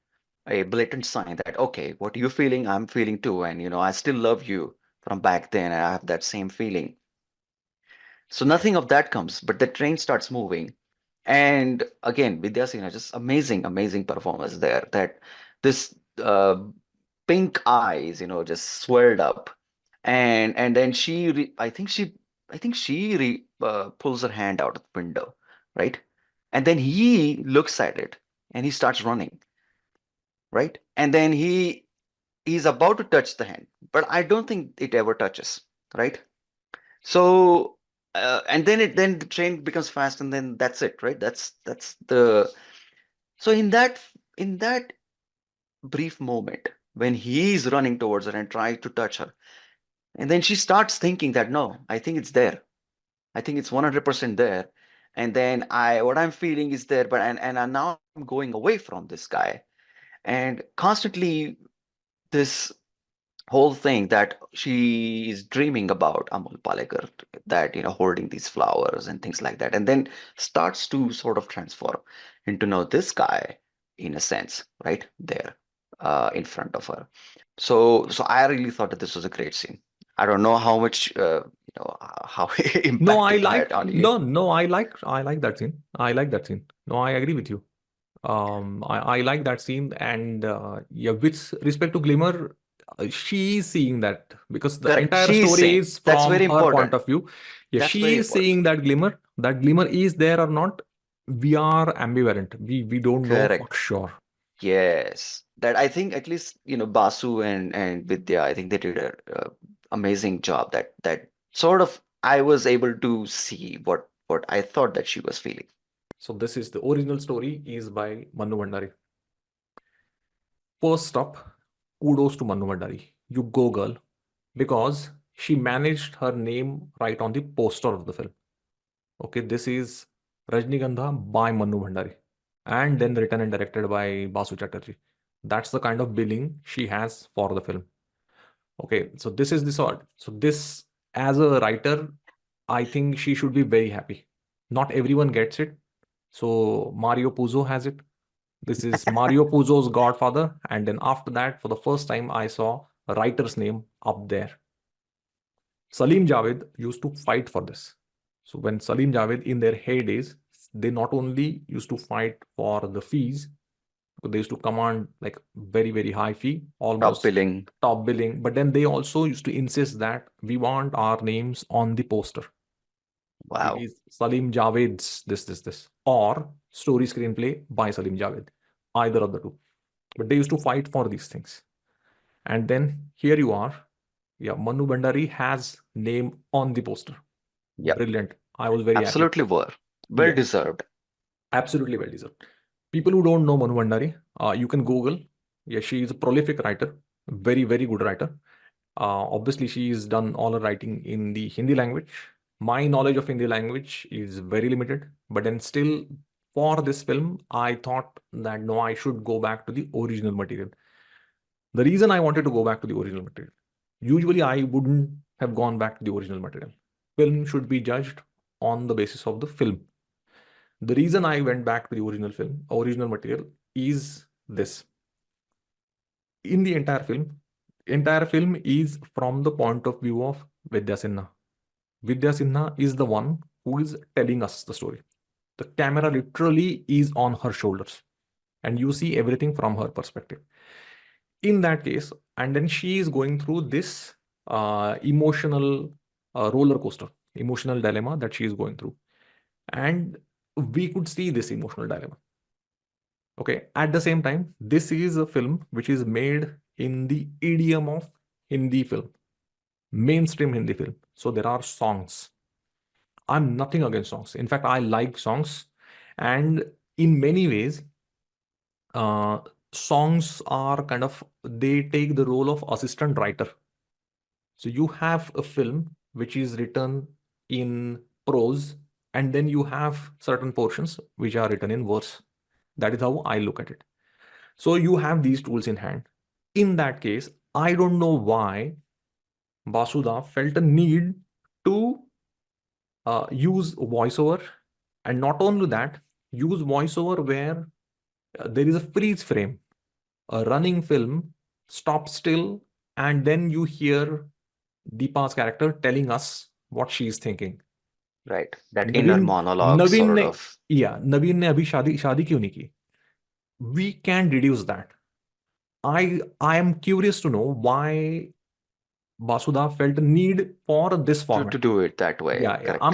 a blatant sign that, okay, what you're feeling, I'm feeling too. And, I still love you from back then. And I have that same feeling. So nothing of that comes, but the train starts moving. And again, Vidya Sinha, just amazing, amazing performance there. That this pink eyes, just swelled up, and then I think she pulls her hand out of the window, right? And then he looks at it and he starts running, right? And then he's about to touch the hand, but I don't think it ever touches, right? So and then the train becomes fast, and then that's it, right? That's the so in that brief moment when he's running towards her and trying to touch her, and then she starts thinking that no, I think it's there. I think it's 100% there. And then what I'm feeling is there, but now I'm going away from this guy, and constantly this whole thing that she is dreaming about Amol Palekar, that holding these flowers and things like that, and then starts to sort of transform into know this guy in a sense, right there, in front of her. So I really thought that this was a great scene. I don't know how much how No, impact I it had like on you. no, no, I like that scene. I like that scene. No, I agree with you. I like that scene, and yeah, with respect to Glimmer, she is seeing that because the Correct. entire She is story saying is that's from very her point important. of view. Yeah, That's she very is important. seeing that glimmer is there or not. We are ambivalent. We don't know for Correct. sure. Yes, that I think at least Basu and Vidya, I think they did a amazing job. That sort of I was able to see what I thought that she was feeling. So this is the original story is by Mannu Bhandari. First up, kudos to Mannu Bhandari. You go, girl, because she managed her name right on the poster of the film. Okay, this is Rajnigandha by Mannu Bhandari and then written and directed by Basu Chatterjee. That's the kind of billing she has for the film. Okay, so this is the sort. So this, as a writer, I think she should be very happy. Not everyone gets it. So Mario Puzo has it. This is Mario Puzo's Godfather. And then after that, for the first time, I saw a writer's name up there. Salim Javed used to fight for this. So when Salim Javed in their heydays, they not only used to fight for the fees, but they used to command like very, very high fee, Top almost billing. top billing. But then they also used to insist that we want our names on the poster. It Wow. is Salim Javed's this, or story screenplay by Salim Javed, either of the two. But they used to fight for these things. And then here you are. Yeah, Manu Bhandari has name on the poster. Yep. Brilliant. I was very happy. Absolutely were. Well Yeah, deserved. absolutely well deserved. People who don't know Manu Bhandari, you can Google. Yeah, she is a prolific writer, very, very good writer. Obviously, she's done all her writing in the Hindi language. My knowledge of Hindi language is very limited, but then still, for this film, I thought that no, I should go back to the original material. The reason I wanted to go back to the original material, usually I wouldn't have gone back to the original material. Film should be judged on the basis of the film. The reason I went back to the original material is this. In the entire film is from the point of view of Vidya Sinha. Vidya Sinha is the one who is telling us the story. The camera literally is on her shoulders, and you see everything from her perspective. In that case, and then she is going through this emotional roller coaster, emotional dilemma that she is going through. And we could see this emotional dilemma. Okay. At the same time, this is a film which is made in the idiom of Hindi film, mainstream Hindi film. So there are songs. I'm nothing against songs. In fact, I like songs. And in many ways, uh, songs are kind of, they take the role of assistant writer. So you have a film which is written in prose, and then you have certain portions which are written in verse. That is how I look at it. So you have these tools in hand. In that case, I don't know why Basuda felt a need to use voiceover, and not only that, use voiceover where There is a freeze frame, a running film, stop still, and then you hear Deepa's character telling us what she's thinking. Right. That inner Naveen monologue Naveen sort ने of. या नवीन ने अभी शादी शादी क्यों नहीं की? We can reduce that. I am curious to know why Basuda felt a need for this To format. do it that way. Yeah, yeah. Correct.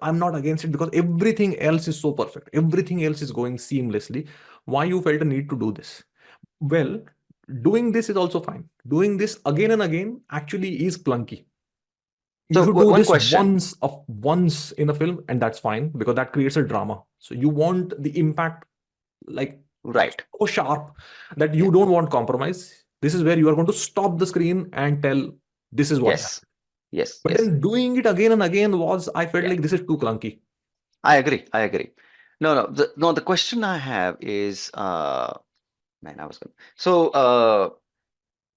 I'm not against it because everything else is so perfect. Everything else is going seamlessly. Why you felt a need to do this? Well, doing this is also fine. Doing this again and again actually is clunky. You So should do one this question. once in a film, and that's fine because that creates a drama. So you want the impact like Right. so sharp that Yeah. you don't want compromise. This is where you are going to stop the screen and tell this is what Yes. happened. Yes. But Yes. then doing it again and again was I felt Yeah. like this is too clunky. I agree. I agree. No, no. The question I have is, man, I was gonna.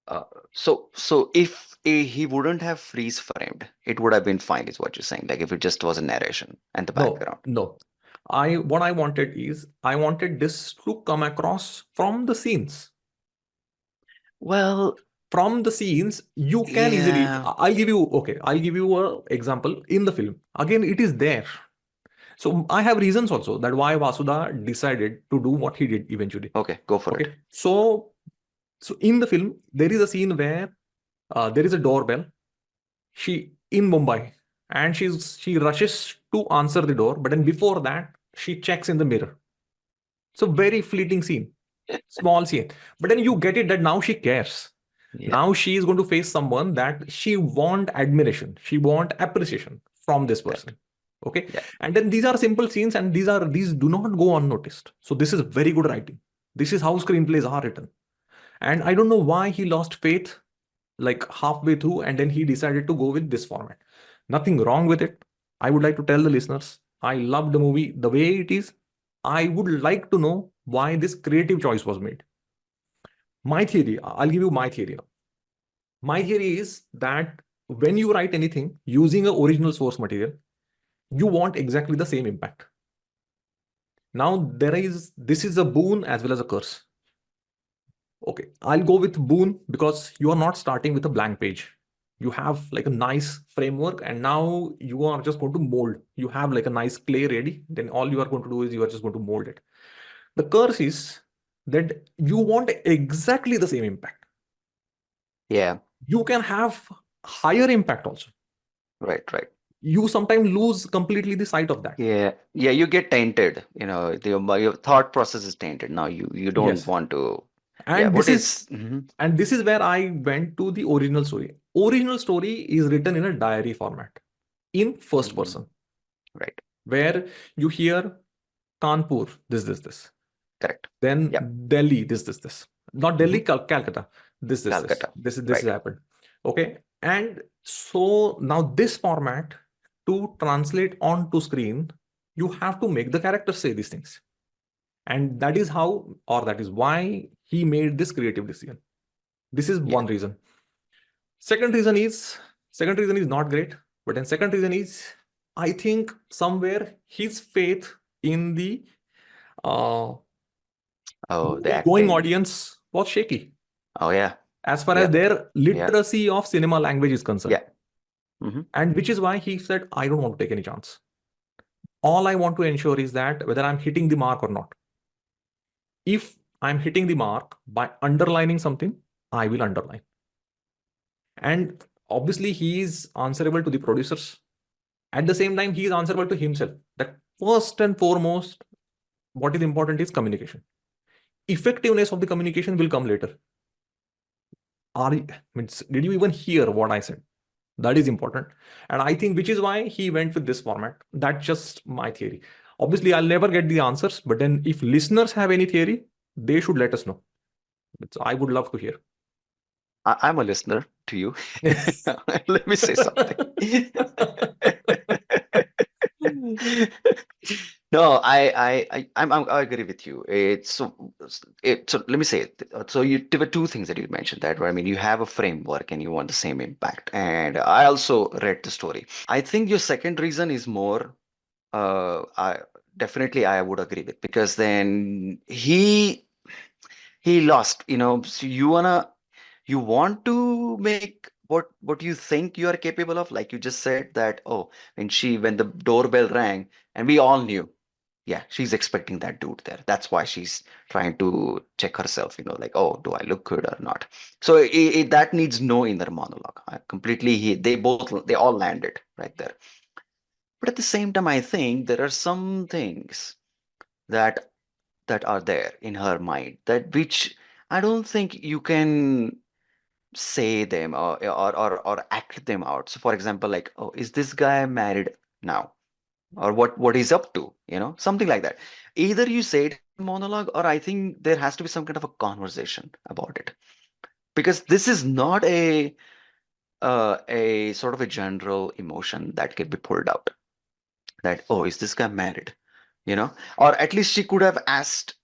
Uh, so if he wouldn't have freeze framed, it would have been fine, is what you're saying. Like if it just was a narration and the No, background. no. I what I wanted is I wanted this to come across from the scenes. Well, From the scenes, you can easily. yeah. I'll give you okay. I'll give you a example in the film. Again, it is there. So I have reasons also that why Vasuda decided to do what he did eventually. Okay, go for it. Okay, so in the film there is a scene where there is a doorbell. She in Mumbai, and she rushes to answer the door, but then before that she checks in the mirror. So very fleeting scene, small scene, but then you get it that now she cares. Yeah, Now she is going to face someone that she want admiration, she want appreciation from this correct. person. Okay, Yeah, and then these are simple scenes, and these do not go unnoticed. So this is very good writing. This is how screenplays are written. And I don't know why he lost faith like halfway through and then he decided to go with this format. Nothing wrong with it. I would like to tell the listeners I love the movie the way it is. I would like to know why this creative choice was made. My theory, I'll give you my theory now. My theory is that when you write anything using an original source material, you want exactly the same impact. Now, this is a boon as well as a curse. Okay, I'll go with boon because you are not starting with a blank page. You have like a nice framework, and now you are just going to mold. You have like a nice clay ready. Then all you are going to do is you are just going to mold it. The curse is that you want exactly the same impact. yeah, You can have higher impact also. right, right. You sometimes lose completely the sight of that. Yeah, yeah, you get tainted. Your thought process is tainted. Now you don't Yes, want to. Yeah, and what this is is? Mhm, and this is where I went to the original story. Original story is written in a diary format in first mhm, person, right, where you hear Kanpur, this. correct. Then Yep. Delhi, this. Not Delhi, Hmm. Calcutta, this. Calcutta. This has Right. happened. Okay. And so now this format to translate onto screen, you have to make the characters say these things. And that is how, or that is why he made this creative decision. This is Yeah. one reason. Second reason is second reason is not great, but then second reason is I think somewhere his faith in the uh, Oh, the movie going acting. audience was shaky Oh, yeah. as far as Yep. their Yeah. literacy of cinema language is concerned. Yeah. Hmm. And which is why he said, I don't want to take any chance. All I want to ensure is that whether I'm hitting the mark or not. If I'm hitting the mark by underlining something, I will underline. And obviously, he is answerable to the producers. At the same time, he is answerable to himself. That first and foremost, what is important is communication. Effectiveness of the communication will come later. Did you even hear what I said? That is important. And I think which is why he went with this format. That's just my theory. Obviously, I'll never get the answers, but then if listeners have any theory, they should let us know. I would love to hear. I'm a listener to you. Let me say something. No, I agree with you. So let me say it. So there were two things that you mentioned that, right? I mean, you have a framework and you want the same impact. And I also read the story. I think your second reason is I definitely I would agree with because then he lost, so you want to make what you think you are capable of, like you just said that, oh, when the doorbell rang, and we all knew, yeah, she's expecting that dude there. That's why she's trying to check herself, like, oh, do I look good or not? So that needs no inner monologue. Completely, they all landed right there. But at the same time, I think there are some things that are there in her mind, that which I don't think you can say them, or act them out. So for example, like, oh, is this guy married now? Or what he's up to, something like that. Either you say it in monologue, or I think there has to be some kind of a conversation about it. Because this is not a sort of a general emotion that can be pulled out. That, oh, is this guy married? Or at least she could have asked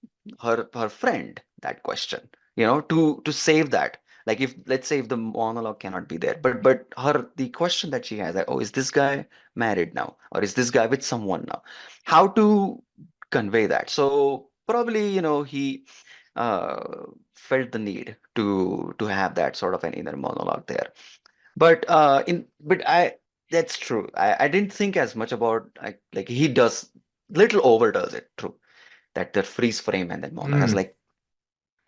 her friend that question, to save that. Like, if, let's say, if the monologue cannot be there, but the question that she has, like, oh, is this guy married now, or is this guy with someone now? How to convey that? So probably, he uh, felt the need to have that sort of an inner monologue there. But I that's true. I didn't think as much about, like he does, little overdoes it. True, that the freeze frame and then monologue. I was Mm, like,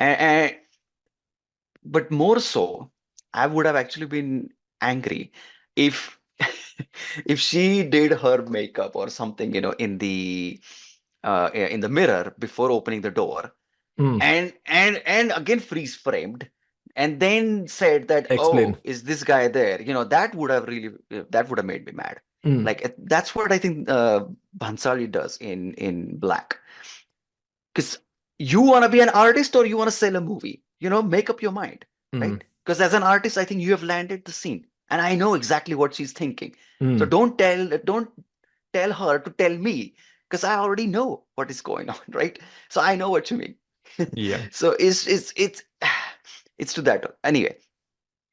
and, but more so, I would have actually been angry if if she did her makeup or something, in the mirror before opening the door, mm. and again freeze framed, and then said that, Explain. oh, is this guy there? That would have really, that would have made me mad. Mm, Like, that's what I think Bhansali does in Black. Because you want to be an artist, or you want to sell a movie, make up your mind, mm, right? Because as an artist, I think you have landed the scene, and I know exactly what she's thinking. So mm. don't tell her to tell me, because I already know what is going on, right? So I know what you mean. Yeah. So it's to that anyway.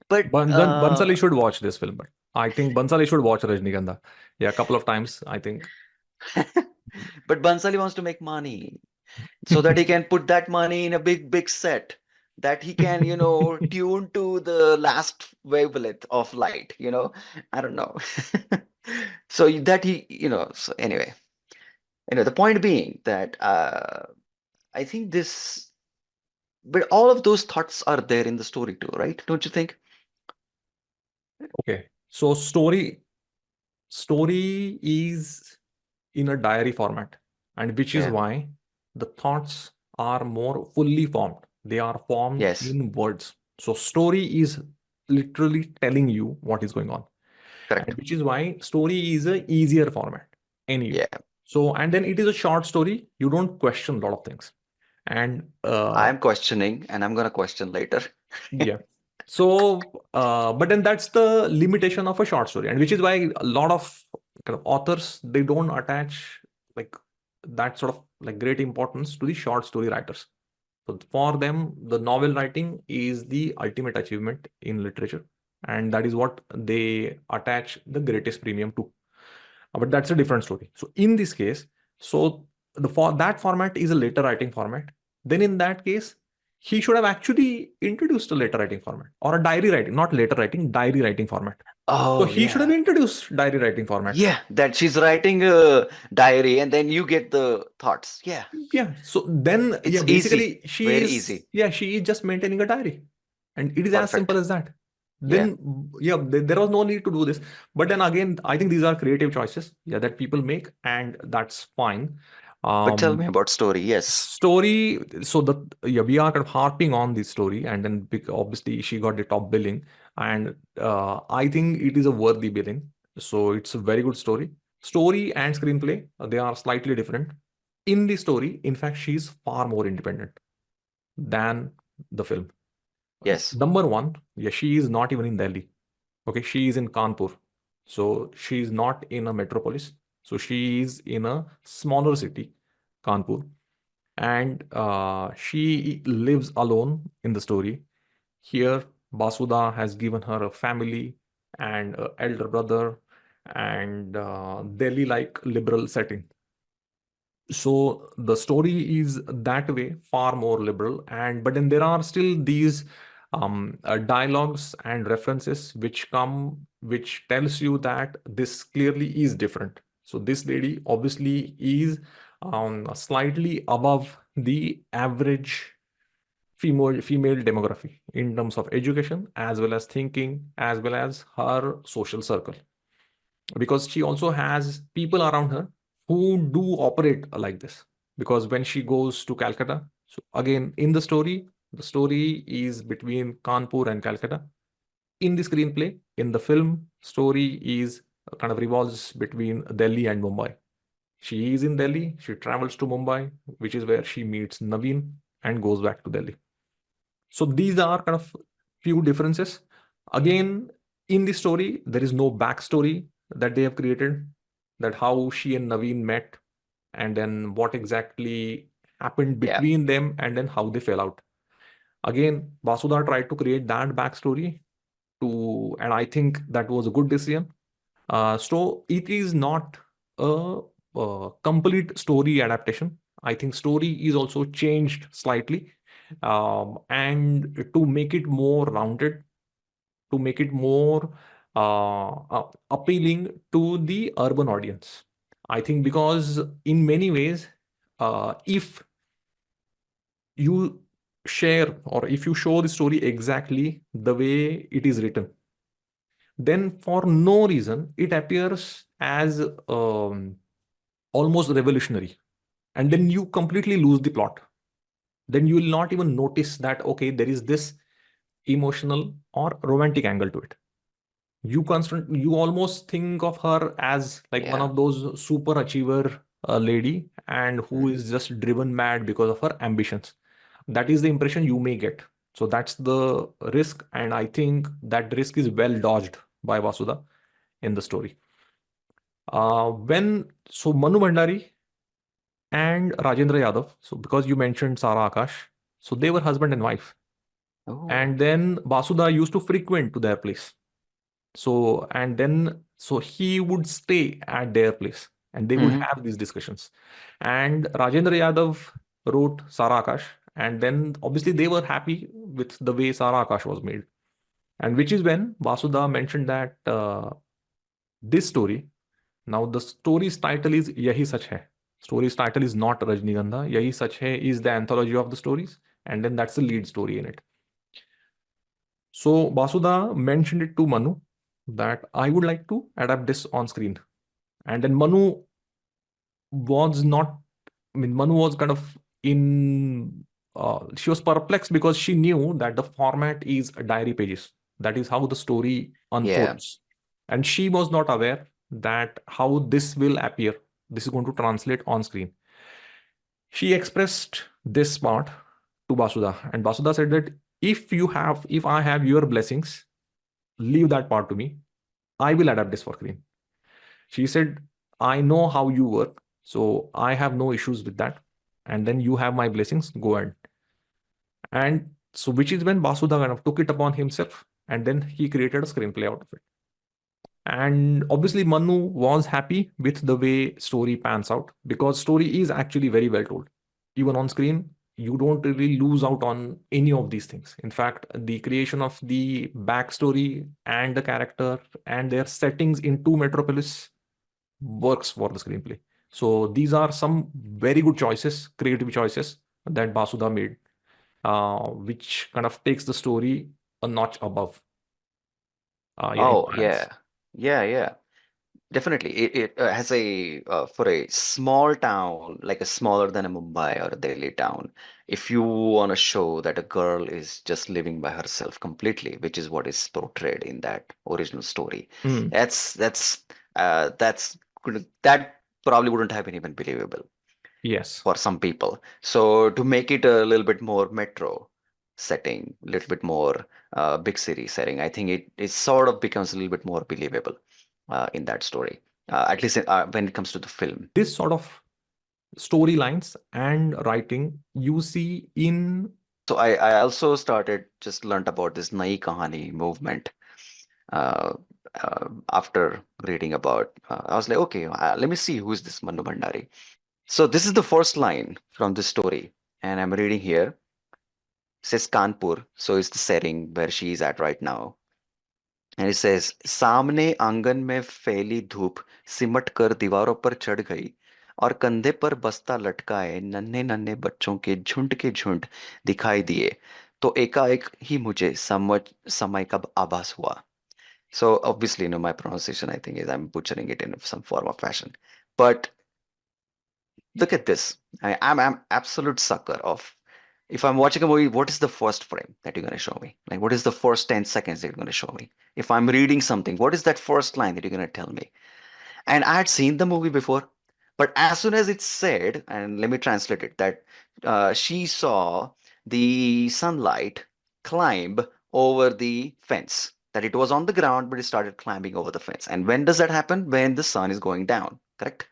But Bansali should watch this film. But I think Bansali should watch Rajnigandha. Yeah, a couple of times, I think. but Bansali wants to make money, so that he can put that money in a big set, that he can, tune to the last wavelength of light. I don't know. So that so anyway, the point being that, I think this, but all of those thoughts are there in the story too, right? Don't you think? Okay. So story is in a diary format, and which is Yeah. why the thoughts are more fully formed. They are formed Yes. in words. So story is literally telling you what is going on, and Correct. which is why story is a easier format anyway. Yeah. So, and then it is a short story. You don't question a lot of things, and I'm questioning, and I'm gonna question later. yeah. So, but then that's the limitation of a short story, and which is why a lot of kind of authors, they don't attach like that sort of like great importance to the short story writers. So for them, the novel writing is the ultimate achievement in literature, and that is what they attach the greatest premium to. But that's a different story. So in this case, so the for that format is a letter writing format. Then in that case, he should have actually introduced a letter writing format or a diary writing, not letter writing, diary writing format. So Oh he should have yeah. introduced diary writing format. Yeah, that she's writing a diary, and then you get the thoughts. Yeah, Yeah. So then, yeah, it's easy, basically very easy. she is just maintaining a diary. And it is as simple Perfect. as that. Yeah. Then, yeah, there was no need to do this. But then again, I think these are creative choices, yeah, that people make, and that's fine. But tell me Um, about story. Yes. story, so the yeah, we are kind of harping on this story, and then obviously she got the top billing, and I think it is a worthy billing. So it's a very good story. Story and screenplay, they are slightly different. In the story, in fact, she's far more independent than the film. Yes. Number one, yeah, she is not even in Delhi. Okay, she is in Kanpur. So she is not in a metropolis. So she is in a smaller city, Kanpur, and she lives alone in the story. Here, Basuda has given her a family and an elder brother and Delhi-like liberal setting. So the story is that way far more liberal, and but then there are still these dialogues and references which come, which tells you that this clearly is different. So this lady obviously is slightly above the average female demography in terms of education, as well as thinking, as well as her social circle, because she also has people around her who do operate like this. Because when she goes to Calcutta, so again in the story is between Kanpur and Calcutta. In the screenplay, in the film, story is kind of revolves between Delhi and Mumbai. She is in Delhi, she travels to Mumbai, which is where she meets Naveen and goes back to Delhi. So these are kind of few differences. Again, in the story, there is no backstory that they have created, that how she and Naveen met, and then what exactly happened Yeah. between them, and then how they fell out. Again, Vasudha tried to create that backstory and I think that was a good decision. So it is not a complete story adaptation. I think story is also changed slightly, and to make it more rounded, to make it more appealing to the urban audience. I think because in many ways, if you share or if you show the story exactly the way it is written, then for no reason it appears as almost revolutionary, and then you completely lose the plot. Then you will not even notice that okay, there is this emotional or romantic angle to it. You almost think of her as like one Yeah. of those super achiever lady, and who Hmm. is just driven mad because of her ambitions. That is the impression you may get. So that's the risk, and I think that risk is well dodged by Vasudha in the story. When so Manu Bhandari and Rajendra Yadav, so because you mentioned Sara Akash, so they were husband and wife. Oh, And then Vasudha used to frequent to their place. So, and then, so he would stay at their place and they would hmm. have these discussions. And Rajendra Yadav wrote Sara Akash, and then obviously they were happy with the way Sara Akash was made. And which is when Vasudha mentioned that this story, now the story's title is Yahi Sach Hai. Story's title is not Rajnigandha. Yahi Sach Hai is the anthology of the stories, and then that's the lead story in it. So Vasudha mentioned it to Manu that I would like to adapt this on screen. And then Manu was not, I mean, Manu was kind of she was perplexed because she knew that the format is diary pages. That is how the story Yeah. unfolds. And she was not aware that how this will appear. This is going to translate on screen. She expressed this part to Basuda, and Basuda said that if I have your blessings, leave that part to me. I will adapt this for screen. She said, I know how you work, so I have no issues with that. And then you have my blessings, go ahead. And so, which is when Basuda kind of took it upon himself, and then he created a screenplay out of it. And obviously, Manu was happy with the way story pans out because story is actually very well told. Even on screen, you don't really lose out on any of these things. In fact, the creation of the backstory and the character and their settings into Metropolis works for the screenplay. So these are some very good choices, creative choices that Basuda made, which kind of takes the story a notch above, in Oh, my yeah. eyes. Yeah, yeah. Definitely. It has a for a small town, like a smaller than a Mumbai or a Delhi town, if you want to show that a girl is just living by herself completely, which is what is portrayed in that original story, Mm, that's that probably wouldn't have been even believable yes. for some people. So to make it a little bit more metro setting, a little bit more big city setting, I think it sort of becomes a little bit more believable in that story, at least when it comes to the film. This sort of storylines and writing you see in. So I also started just learned about this Nai Kahani movement uh, after reading about. I was like, okay, let me see who is this Mannu Bhandari. So this is the first line from the story, and I'm reading here. It says Kanpur, so it's the setting where she is at right now. And it says, सामने आंगन में फैली धूप सिमट कर दीवारों पर चढ़ गई और कंधे पर बस्ता लटकाए नन्हे नन्हे बच्चों के झुंड दिखाई दिए तो एकाएक ही मुझे समझ समय का आभास हुआ. So obviously, my pronunciation, I think, is I'm butchering it in some form of fashion. But look at this. I'm absolute sucker of if I'm watching a movie, what is the first frame that you're going to show me? Like, what is the first 10 seconds that you're going to show me? If I'm reading something, what is that first line that you're going to tell me? And I had seen the movie before, but as soon as it's said, and let me translate it, that she saw the sunlight climb over the fence, that it was on the ground, but it started climbing over the fence. And when does that happen? When the sun is going down, correct?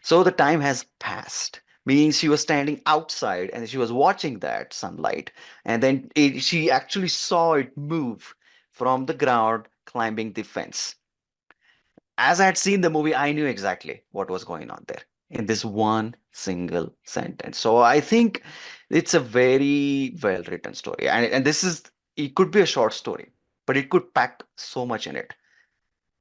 So the time has passed, meaning she was standing outside and she was watching that sunlight, and then she actually saw it move from the ground, climbing the fence. As I had seen the movie, I knew exactly what was going on there in this one single sentence. So I think it's a very well written story. And this is, it could be a short story, but it could pack so much in it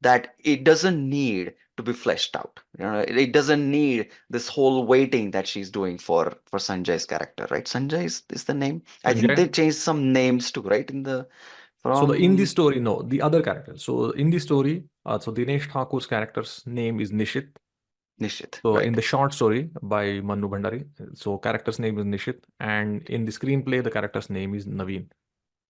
that it doesn't need to be fleshed out. It doesn't need this whole waiting that she's doing for Sanjay's character, right? Sanjay is the name. I think Sanjay. they changed some names too, right? In the So in the from story, no, the other character. So in the story, so Dinesh Thakur's character's name is Nishit. Nishit, So in right? the short story by Mannu Bhandari, so character's name is Nishit, and in the screenplay, the character's name is Navin.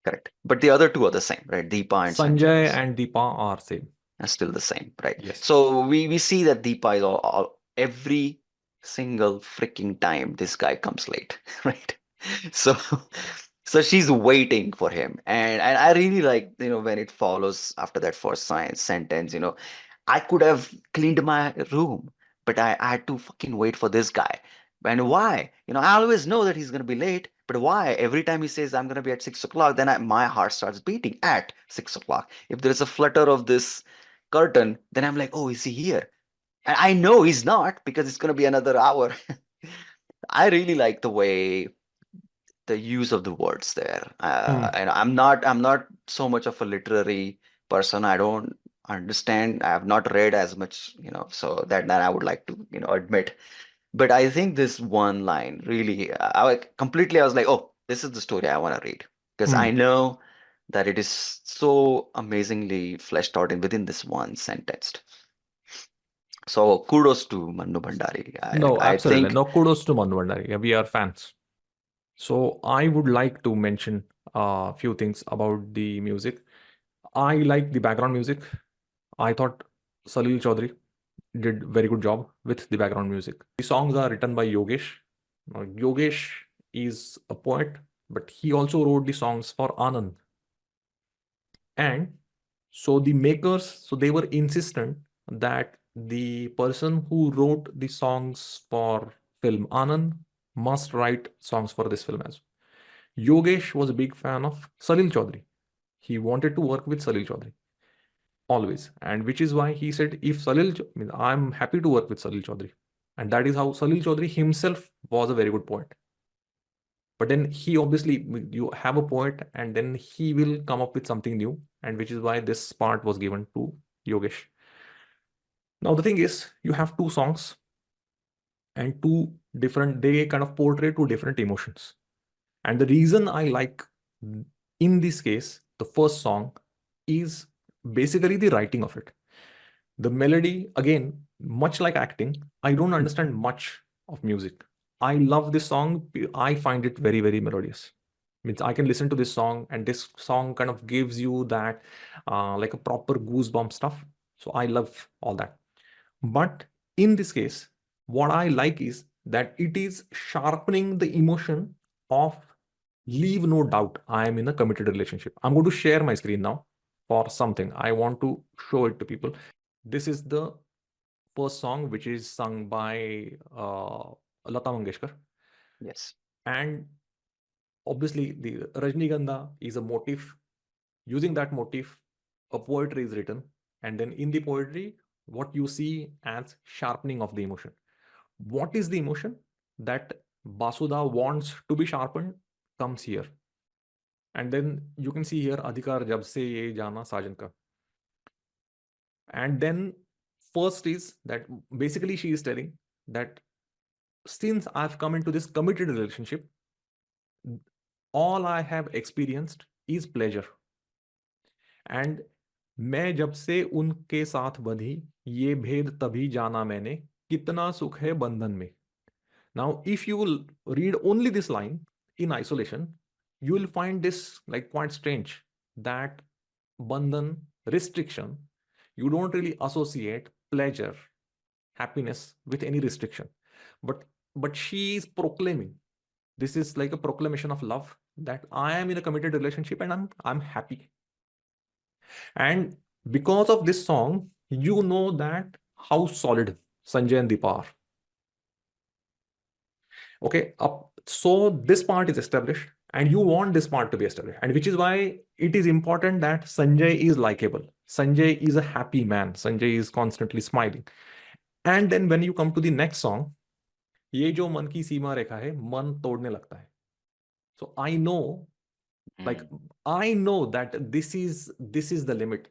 Correct. But the other two are the same, right? Deepa and Sanjay Sanjay and Deepa are same. are still the same, right? Yes. So we see that Deepa is all every single freaking time this guy comes late, right? So so she's waiting for him. And I really like, when it follows after that first science sentence, I could have cleaned my room, but I had to fucking wait for this guy. And why? I always know that he's gonna be late, but why? Every time he says I'm gonna be at 6 o'clock, then my heart starts beating at 6 o'clock. If there's a flutter of this curtain, then I'm like, oh, is he here? And I know he's not because it's gonna be another hour. I really like the way the use of the words there. Hmm. And I'm not so much of a literary person. I don't understand. I have not read as much, so that I would like to, admit. But I think this one line really, I was like, oh, this is the story I want to read because I Hmm. know that it is so amazingly fleshed out in within this one sentence. So kudos to Mannu Bhandari. I, No, I absolutely. think No, kudos to Mannu Bhandari. Yeah, we are fans. So I would like to mention a few things about the music. I like the background music. I thought Salil Chaudhary did very good job with the background music. The songs are written by Yogesh. Now, Yogesh is a poet, but he also wrote the songs for Anand. And so the makers, so they were insistent that the person who wrote the songs for film Anand must write songs for this film as well. Yogesh was a big fan of Salil Chaudhary. He wanted to work with Salil Chaudhary always, and which is why he said, "If I'm happy to work with Salil Chaudhary," and that is how Salil Chaudhary himself was a very good poet. But then he obviously, you have a poet, and then he will come up with something new, and which is why this part was given to Yogesh. Now the thing is, you have two songs and two different. They kind of portray two different emotions. And the reason I like, in this case, the first song is basically the writing of it. The melody, again, much like acting, I don't understand much of music. I love this song. I find it very, very melodious. Means I can listen to this song, and this song kind of gives you that like a proper goosebump stuff. So I love all that. But in this case, what I like is that it is sharpening the emotion of leave no doubt I am in a committed relationship. I'm going to share my screen now for something. I want to show it to people. This is the first song, which is sung by Lata Mangeshkar. yes. And obviously, the Rajnigandha is a motif. Using that motif, a poetry is written. And then in the poetry, what you see as sharpening of the emotion. What is the emotion that Basuda wants to be sharpened comes here. And then you can see here Adhikar jab se ye jana sajan ka. And then first is that basically she is telling that since I've come into this committed relationship, all I have experienced is pleasure. And मैं जब से उनके साथ बंधी ये भेद तभी जाना मैंने कितना सुख है बंधन में. Now, if you will read only this line in isolation, you will find this like quite strange that bandhan, restriction, you don't really associate pleasure, happiness with any restriction. But she is proclaiming, this is like a proclamation of love that I am in a committed relationship and I'm happy. And because of this song, you know that how solid Sanjay and Deepa are. Okay, so this part is established, and you want this part to be established, and which is why it is important that Sanjay is likable. Sanjay is a happy man. Sanjay is constantly smiling. And then when you come to the next song, ये जो मन की सीमा रेखा है, मन तोड़ने लगता है. So I know, like I know that this is the limit.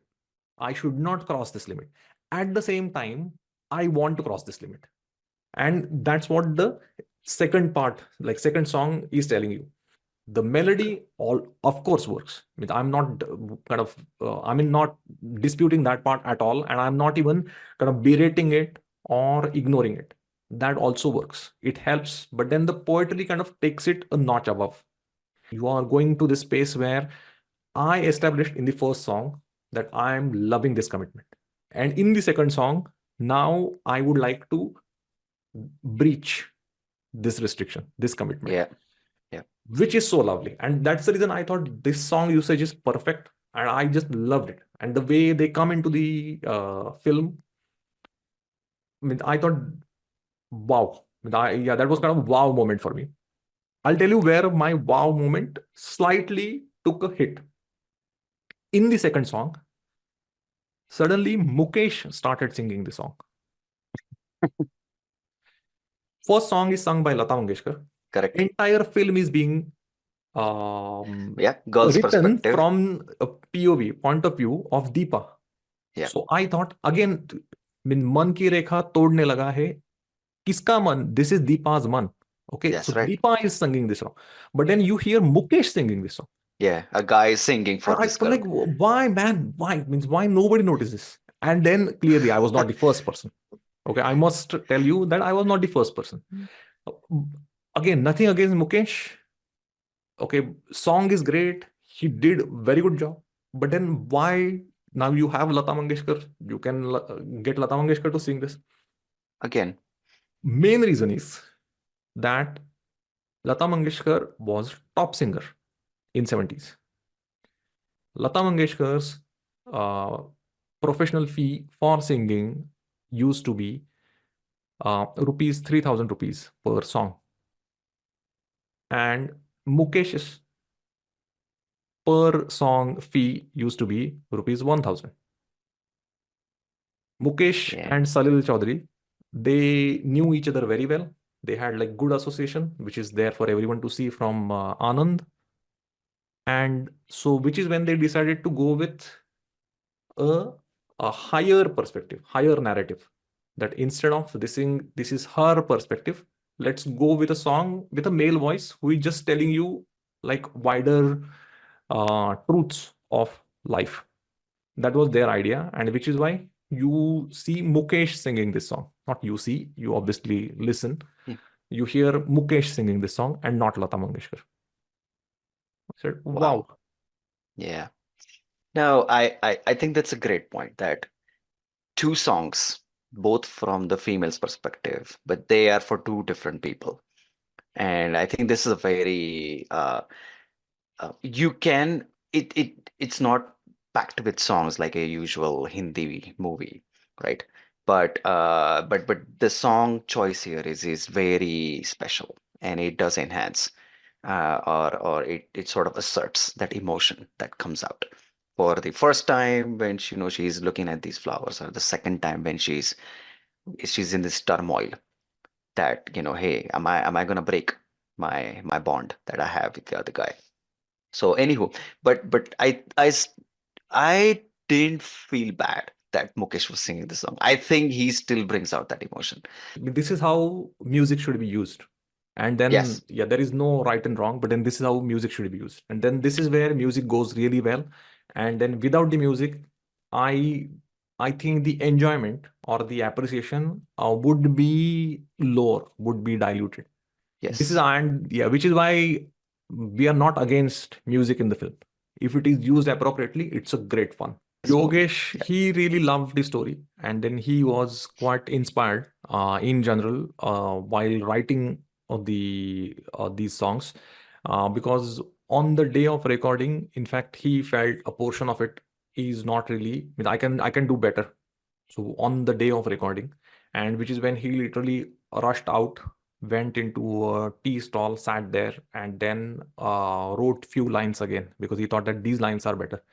I should not cross this limit. At the same time, I want to cross this limit. And that's what the second part, like second song, is telling you. The melody, all of course works. I mean, I'm not not disputing that part at all, and I'm not even kind of berating it or ignoring it. That also works. It helps, but then the poetry kind of takes it a notch above. You are going to this space where I established in the first song that I'm loving this commitment, and in the second song, now I would like to breach this restriction, this commitment. Yeah, yeah. Which is so lovely. And that's the reason I thought this song usage is perfect. And I just loved it. And the way they come into the film, I mean, I thought, wow. Yeah, that was kind of wow moment for me. I'll tell you where my wow moment slightly took a hit. In the second song, suddenly Mukesh started singing the song. First song is sung by Lata Mangeshkar. Correct. Entire film is being girl's written perspective. from a POV, point of view of Deepa. Yeah. So I thought again, मन की रेखा तोड़ने लगा है. किसका मन? This is Deepa's man. Okay, That's so right. Deepa is singing this song, but then you hear Mukesh singing this song. Yeah, a guy is singing for And I this thought girl. like, why, man? Why? Means why nobody notices? And then clearly, I was not the first person. Okay, I must tell you that I was not the first person. Again, nothing against Mukesh. Okay, song is great. He did very good job. But then why now you have Lata Mangeshkar? You can get Lata Mangeshkar to sing this. Again. Main reason is that Lata Mangeshkar was top singer in 70s. Lata Mangeshkar's professional fee for singing used to be rupees 3,000 rupees per song. And Mukesh's per song fee used to be rupees 1,000. Mukesh and Salil Chaudhary, they knew each other very well. They had like good association, which is there for everyone to see from Anand. And so, which is when they decided to go with a higher perspective, higher narrative. That instead of this is her perspective, let's go with a song with a male voice who is just telling you like wider truths of life. That was their idea, and which is why you see Mukesh singing this song. Not you see, you obviously listen. You hear Mukesh singing this song and not Lata Mangeshkar. I said, wow. Yeah. No, I think that's a great point that two songs, both from the female's perspective, but they are for two different people. And I think this is a very it's not packed with songs like a usual Hindi movie, right? But the song choice here is very special, and it does enhance or it sort of asserts that emotion that comes out for the first time when she's looking at these flowers, or the second time when she's in this turmoil. that, hey, am I gonna break my bond that I have with the other guy? So anywho, but I didn't feel bad that Mukesh was singing the song. I think he still brings out that emotion. This is how music should be used. And then, Yes. yeah, there is no right and wrong, but then this is how music should be used. And then this is where music goes really well. And then without the music, I I think the enjoyment or the appreciation would be lower, would be diluted. This is, Yes. and yeah, which is why we are not against music in the film. If it is used appropriately, it's a great fun. This movie. Yogesh, Yeah. he really loved the story, and then he was quite inspired in general while writing of these songs, because on the day of recording, in fact, he felt a portion of it is not really. I mean, I can do better. So on the day of recording, and which is when he literally rushed out, went into a tea stall, sat there, and then wrote few lines again because he thought that these lines are better.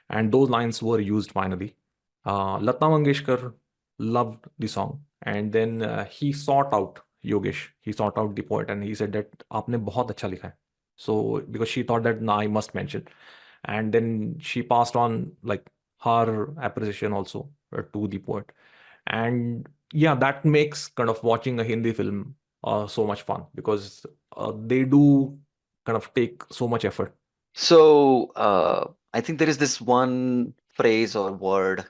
And those lines were used finally. Lata Mangeshkar loved the song, and then he sought out Yogesh. He sought out the poet, and he said that आपने बहुत अच्छा लिखा है. So because she thought that nah, I must mention, and then she passed on like her appreciation also to the poet. And yeah, that makes kind of watching a Hindi film so much fun because they do kind of take so much effort. So I think there is this one phrase or word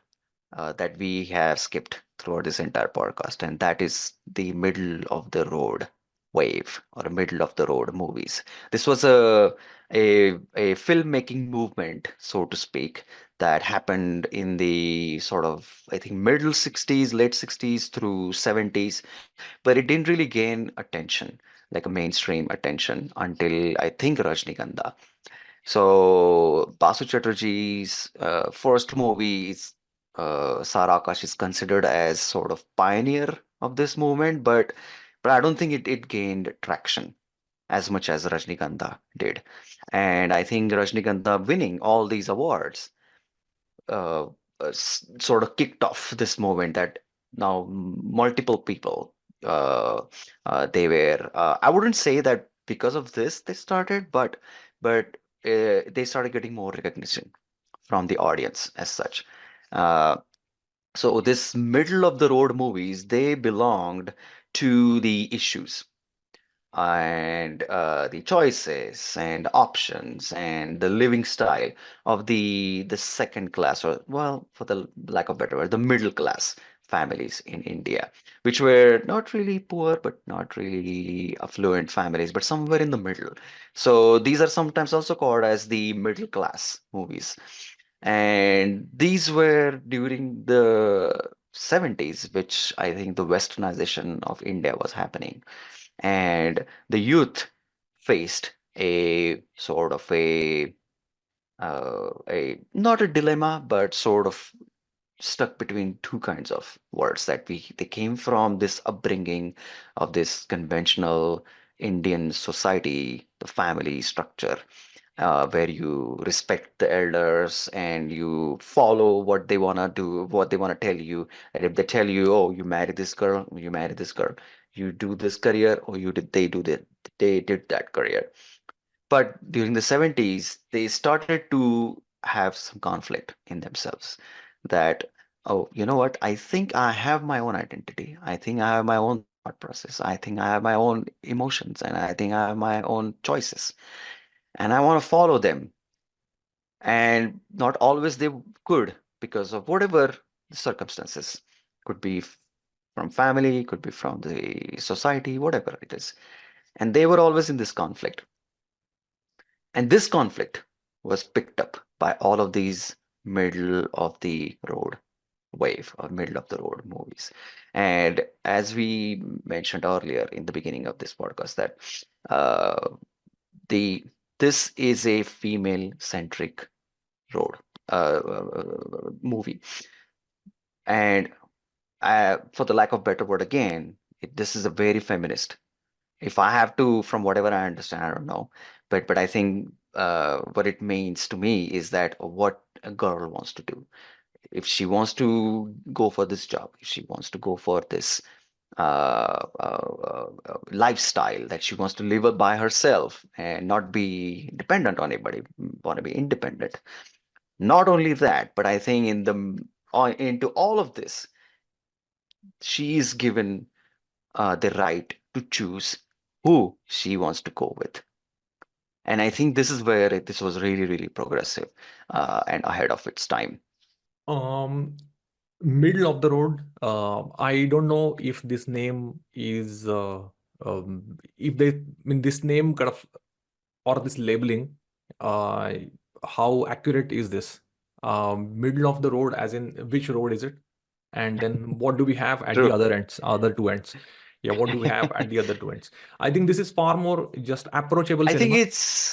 that we have skipped throughout this entire podcast, and that is the middle of the road wave or middle of the road movies. This was a filmmaking movement, so to speak, that happened in the sort of, I think, middle 60s, late 60s through 70s, but it didn't really gain attention, like a mainstream attention, until I think Rajnigandha. So Basu Chatterjee's first movie is Sara Akash is considered as sort of pioneer of this movement, but I don't think it gained traction as much as Rajnigandha did. And I think Rajnigandha winning all these awards uh, sort of kicked off this movement that now multiple people they were I wouldn't say that because of this they started, but they started getting more recognition from the audience as such. Uh, so this middle of the road movies, they belonged to the issues and the choices and options and the living style of the second class, or well, for the lack of better word, the middle class families in India, which were not really poor but not really affluent families, but somewhere in the middle. So these are sometimes also called as the middle class movies. And these were during the 70s, which I think the westernization of India was happening, and the youth faced a sort of a not a dilemma, but sort of stuck between two kinds of words that we they came from this upbringing of this conventional Indian society, the family structure, where you respect the elders and you follow what they want to do, what they want to tell you. And if they tell you, oh, you marry this girl, you marry this girl, you do this career, or they did that career. But during the 70s, they started to have some conflict in themselves that, oh, you know what? I think I have my own identity. I think I have my own thought process. I think I have my own emotions, and I think I have my own choices, and I want to follow them. And not always they could, because of whatever the circumstances. Could be from family, could be from the society, whatever it is. And they were always in this conflict. And this conflict was picked up by all of these middle of the road wave or middle of the road movies. And as we mentioned earlier in the beginning of this podcast, that uh, the this is a female centric road movie. And for the lack of better word again, this is a very feminist. If I have to, from whatever I understand, I don't know, but I think what it means to me is that what a girl wants to do. If she wants to go for this job, if she wants to go for this lifestyle, that she wants to live by herself and not be dependent on anybody, want to be independent. Not only that, but I think into all of this, she is given the right to choose who she wants to go with. And I think this is where this was really, really progressive and ahead of its time. Um, Middle of the road. I don't know if this name is if they, I mean, this name kind of, or this labeling, uh, how accurate is this? Middle of the road, as in which road is it? And then what do we have at the True. other ends, other two ends? Yeah, what do we have at the other two ends? I think this is far more just approachable cinema.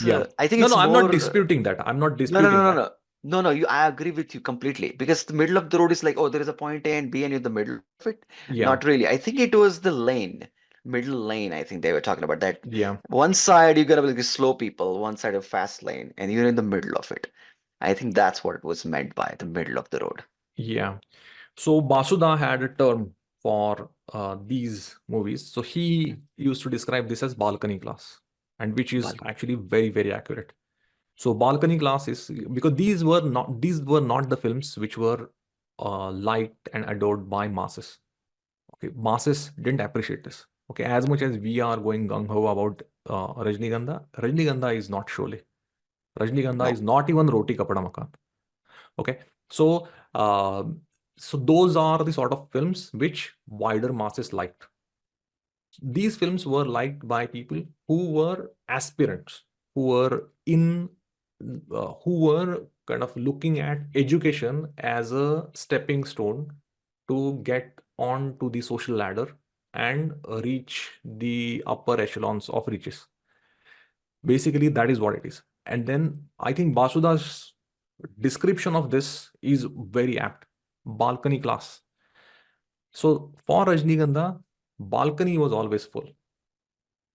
Yeah. I think No, it's no, I'm not more. disputing that. I'm not No, no, no, disputing no, that. no. No, no, I agree with you completely, because the middle of the road is like, oh, there is a point A and B and you're in the middle of it. Yeah, Not really. I think it was the lane, middle lane. I think they were talking about that. yeah, One side you're gonna be like slow people, one side a fast lane, and you're in the middle of it. I think that's what it was meant by the middle of the road. yeah. So Basuda had a term for these movies. So he used to describe this as balcony class, and which is Balcony. actually very, very accurate. So balcony class is because these were not the films which were liked and adored by masses. Okay, masses didn't appreciate this. Okay, as much as we are going gung ho about Rajnigandha, Rajnigandha is not Sholay. Rajnigandha is No. not even Roti Kapda Makan. Okay, so uh, so those are the sort of films which wider masses liked. These films were liked by people who were aspirants, who were who were kind of looking at education as a stepping stone to get on to the social ladder and reach the upper echelons of riches. Basically, that is what it is. And then I think Basuda's description of this is very apt. Balcony class. So for Rajnigandha, balcony was always full.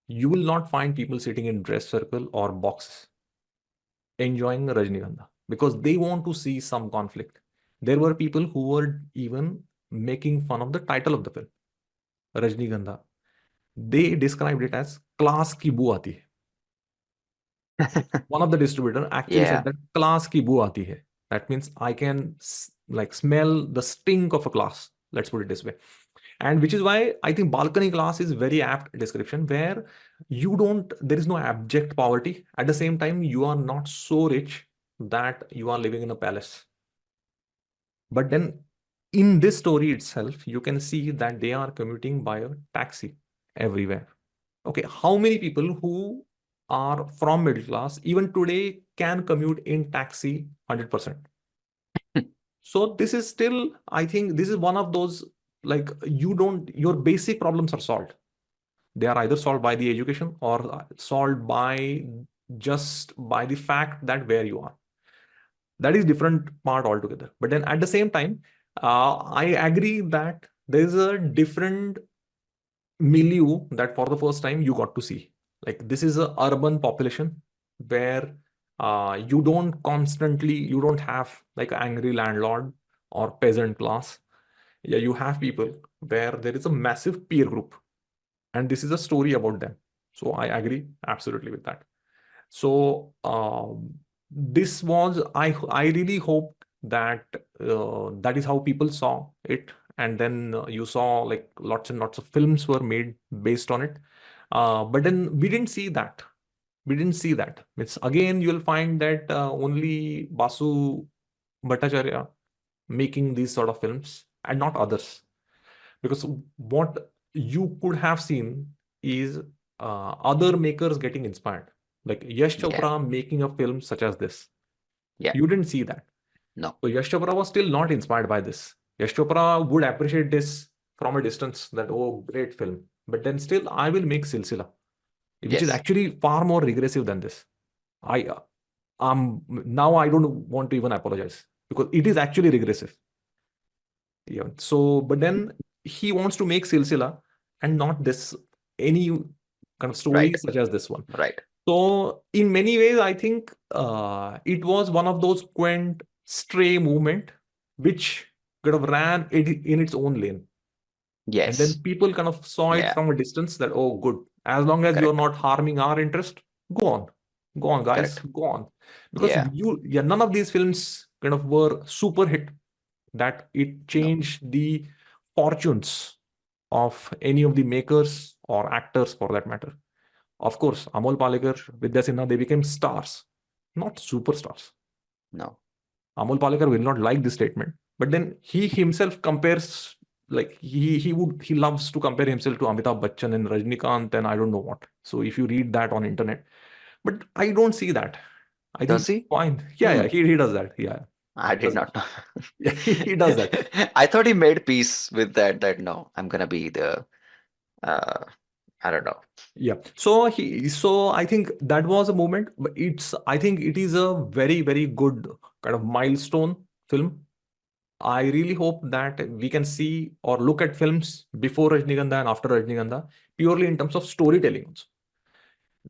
You will not find people sitting in dress circle or boxes enjoying Rajnigandha because they want to see some conflict. There were people who were even making fun of the title of the film, Rajnigandha. They described it as class ki boo aati hai. One of the distributor actually said Yeah. that class ki boo aati hai. That means I can like smell the stink of a class. Let's put it this way. And which is why I think balcony class is very apt description where there is no abject poverty. At the same time, you are not so rich that you are living in a palace. But then in this story itself, you can see that they are commuting by a taxi everywhere. Okay, how many people who are from middle class even today can commute in taxi 100%? So this is still, I think this is one of those, like, your basic problems are solved. They are either solved by the education or solved by just by the fact that where you are. That is different part altogether. But then at the same time, I agree that there is a different milieu that for the first time you got to see. Like this is a urban population where you don't have like an angry landlord or peasant class. Yeah, you have people where there is a massive peer group, and this is a story about them. So I agree absolutely with that. So this was I really hoped that that is how people saw it, and then you saw like lots and lots of films were made based on it. But then we didn't see that. We didn't see that. It's again you'll find that only Basu Bhattacharya making these sort of films and not others. Because what you could have seen is other makers getting inspired, like Yash Yeah. Chopra making a film such as this. Yeah. You didn't see that. No. So Yash Chopra was still not inspired by this. Yash Chopra would appreciate this from a distance that, oh, great film. But then still, I will make Silsila, which is Yes. actually far more regressive than this. I now I don't want to even apologize because it is actually regressive. Yeah. So, but then he wants to make Silsila and not this any kind of story Right. such as this one. Right. So, in many ways, I think it was one of those quaint stray movement which kind of ran in its own lane. And then Yes. people kind of saw it Yeah. from a distance that, oh, good. As long as you're Correct. not harming our interest, go on. Go on, guys. Correct. Go on. Because Yeah. yeah, none of these films kind of were super hit that it No. changed the fortunes of any of the makers or actors for that matter. Of course, Amol Palekar, True. Vidya Sinha, they became stars, not superstars. No. Amol Palekar will not like this statement, but then he himself compares, like he loves to compare himself to Amitabh Bachchan and Rajnikant and I don't know what. So if you read that on internet, but I don't see that. I Does think he? fine. Yeah, Hmm. yeah, he does that. Yeah, I he did does. not know. Yeah, he does that. I thought he made peace with that, that no, I'm gonna be the uh I don't know. Yeah. So I think that was a moment, but I think it is a very, very good kind of milestone film. I really hope that we can see or look at films before Rajnigandha and after Rajnigandha purely in terms of storytelling. Also.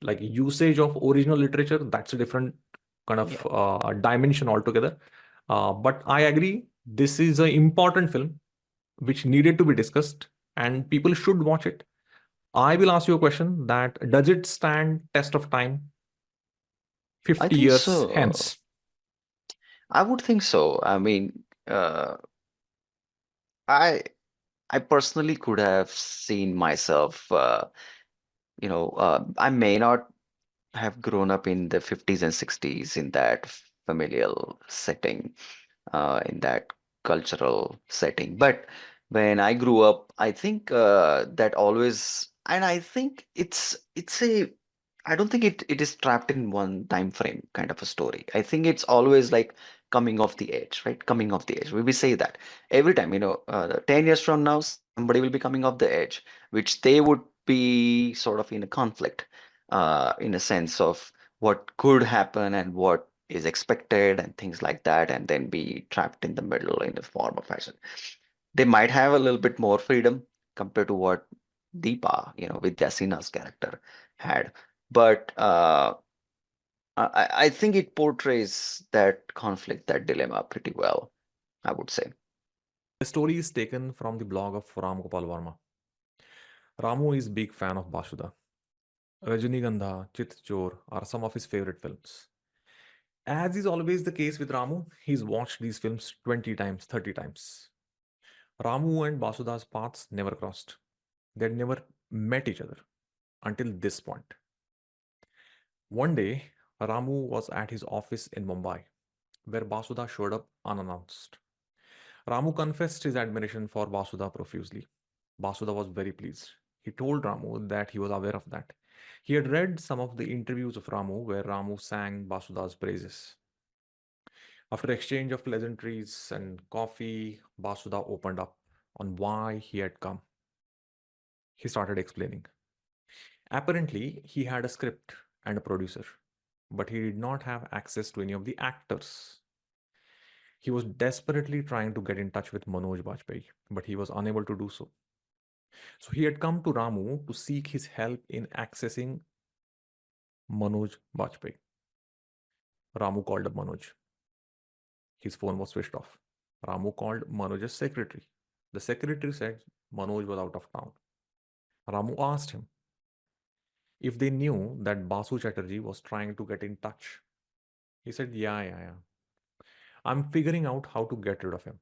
Like usage of original literature, that's a different kind of Yeah. dimension altogether. But I agree, this is an important film which needed to be discussed and people should watch it. I will ask you a question that does it stand test of time I 50 think years so. hence? I would think so. I mean, I I personally could have seen myself, I may not have grown up in the 50s and 60s in that familial setting, in that cultural setting. But when I grew up, I think that always, and I think it's a, I don't think it is trapped in one time frame kind of a story. I think it's always like coming off the edge, right? Coming off the edge. We say that every time, 10 years from now, somebody will be coming off the edge, which they would be sort of in a conflict, in a sense of what could happen and what is expected and things like that, and then be trapped in the middle in a form of fashion. They might have a little bit more freedom compared to what Deepa, Vidya Sinha's character had. But I think it portrays that conflict, that dilemma pretty well, I would say. The story is taken from the blog of Ram Gopal Varma. Ramu is big fan of Basudha. Rajnigandha, Chit Chor are some of his favorite films. As is always the case with Ramu, he's watched these films 20 times, 30 times. Ramu and Basudha's paths never crossed. They'd never met each other until this point. One day, Ramu was at his office in Mumbai, where Basudha showed up unannounced. Ramu confessed his admiration for Basudha profusely. Basudha was very pleased. He told Ramu that he was aware of that. He had read some of the interviews of Ramu where Ramu sang Basudha's praises. After exchange of pleasantries and coffee, Basudha opened up on why he had come. He started explaining. Apparently, he had a script and a producer, but he did not have access to any of the actors. He was desperately trying to get in touch with Manoj Bajpayee, but he was unable to do so. So he had come to Ramu to seek his help in accessing Manoj Bajpayee. Ramu called up Manoj. His phone was switched off. Ramu called Manoj's secretary. The secretary said Manoj was out of town. Ramu asked him if they knew that Basu Chatterjee was trying to get in touch. He said, yeah, yeah, yeah. I'm figuring out how to get rid of him.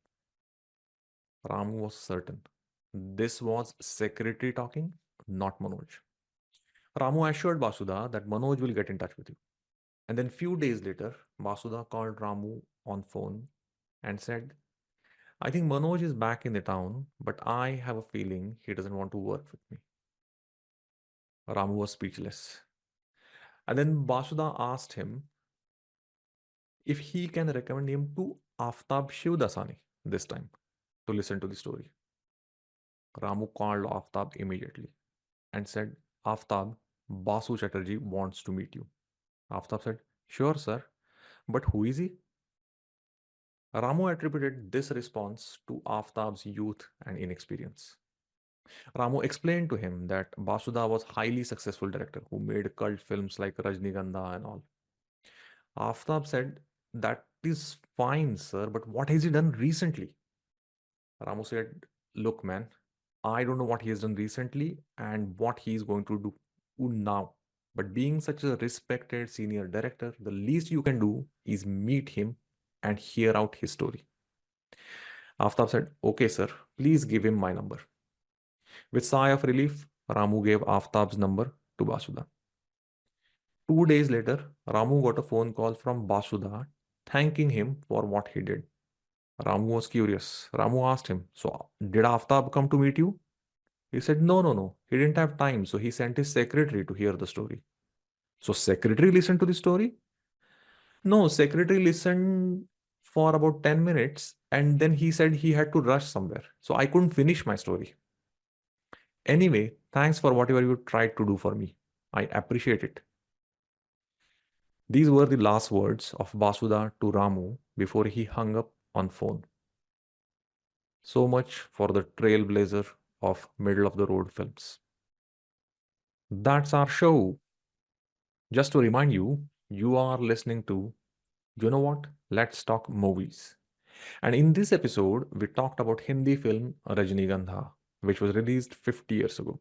Ramu was certain. This was secretary talking, not Manoj. Ramu assured Basudha that Manoj will get in touch with you. And then few days later, Basudha called Ramu on phone and said, I think Manoj is back in the town, but I have a feeling he doesn't want to work with me. Ramu was speechless. And then Basudha asked him if he can recommend him to Aftab Shivdasani this time to listen to the story. Ramu called Aftab immediately and said, Aftab, Basu Chatterjee wants to meet you. Aftab said, sure, sir, but who is he? Ramu attributed this response to Aftab's youth and inexperience. Ramu explained to him that Basudha was a highly successful director who made cult films like Rajnigandha and all. Aftab said, that is fine, sir, but what has he done recently? Ramu said, look, man, I don't know what he has done recently and what he is going to do now. But being such a respected senior director, the least you can do is meet him and hear out his story. Aftab said, "Okay, sir, please give him my number." With sigh of relief, Ramu gave Aftab's number to Basuda. 2 days later, Ramu got a phone call from Basuda thanking him for what he did. Ramu was curious. Ramu asked him, "So, did Aftab come to meet you?" He said, "No, no, no. He didn't have time, so he sent his secretary to hear the story." So, secretary listened to the story? No, secretary listened for about 10 minutes and then he said he had to rush somewhere. So, I couldn't finish my story. Anyway, thanks for whatever you tried to do for me. I appreciate it. These were the last words of Basuda to Ramu before he hung up on phone. So much for the trailblazer of middle of the road films. That's our show. Just to remind you, you are listening to, you know what? Let's talk movies. And in this episode, we talked about Hindi film Rajnigandha, which was released 50 years ago.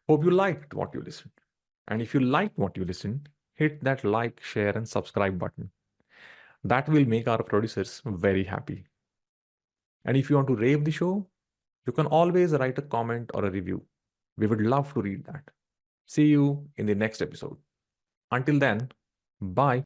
Hope you liked what you listened. And if you liked what you listened, hit that like, share, and subscribe button. That will make our producers very happy. And if you want to rave the show, you can always write a comment or a review. We would love to read that. See you in the next episode. Until then, bye.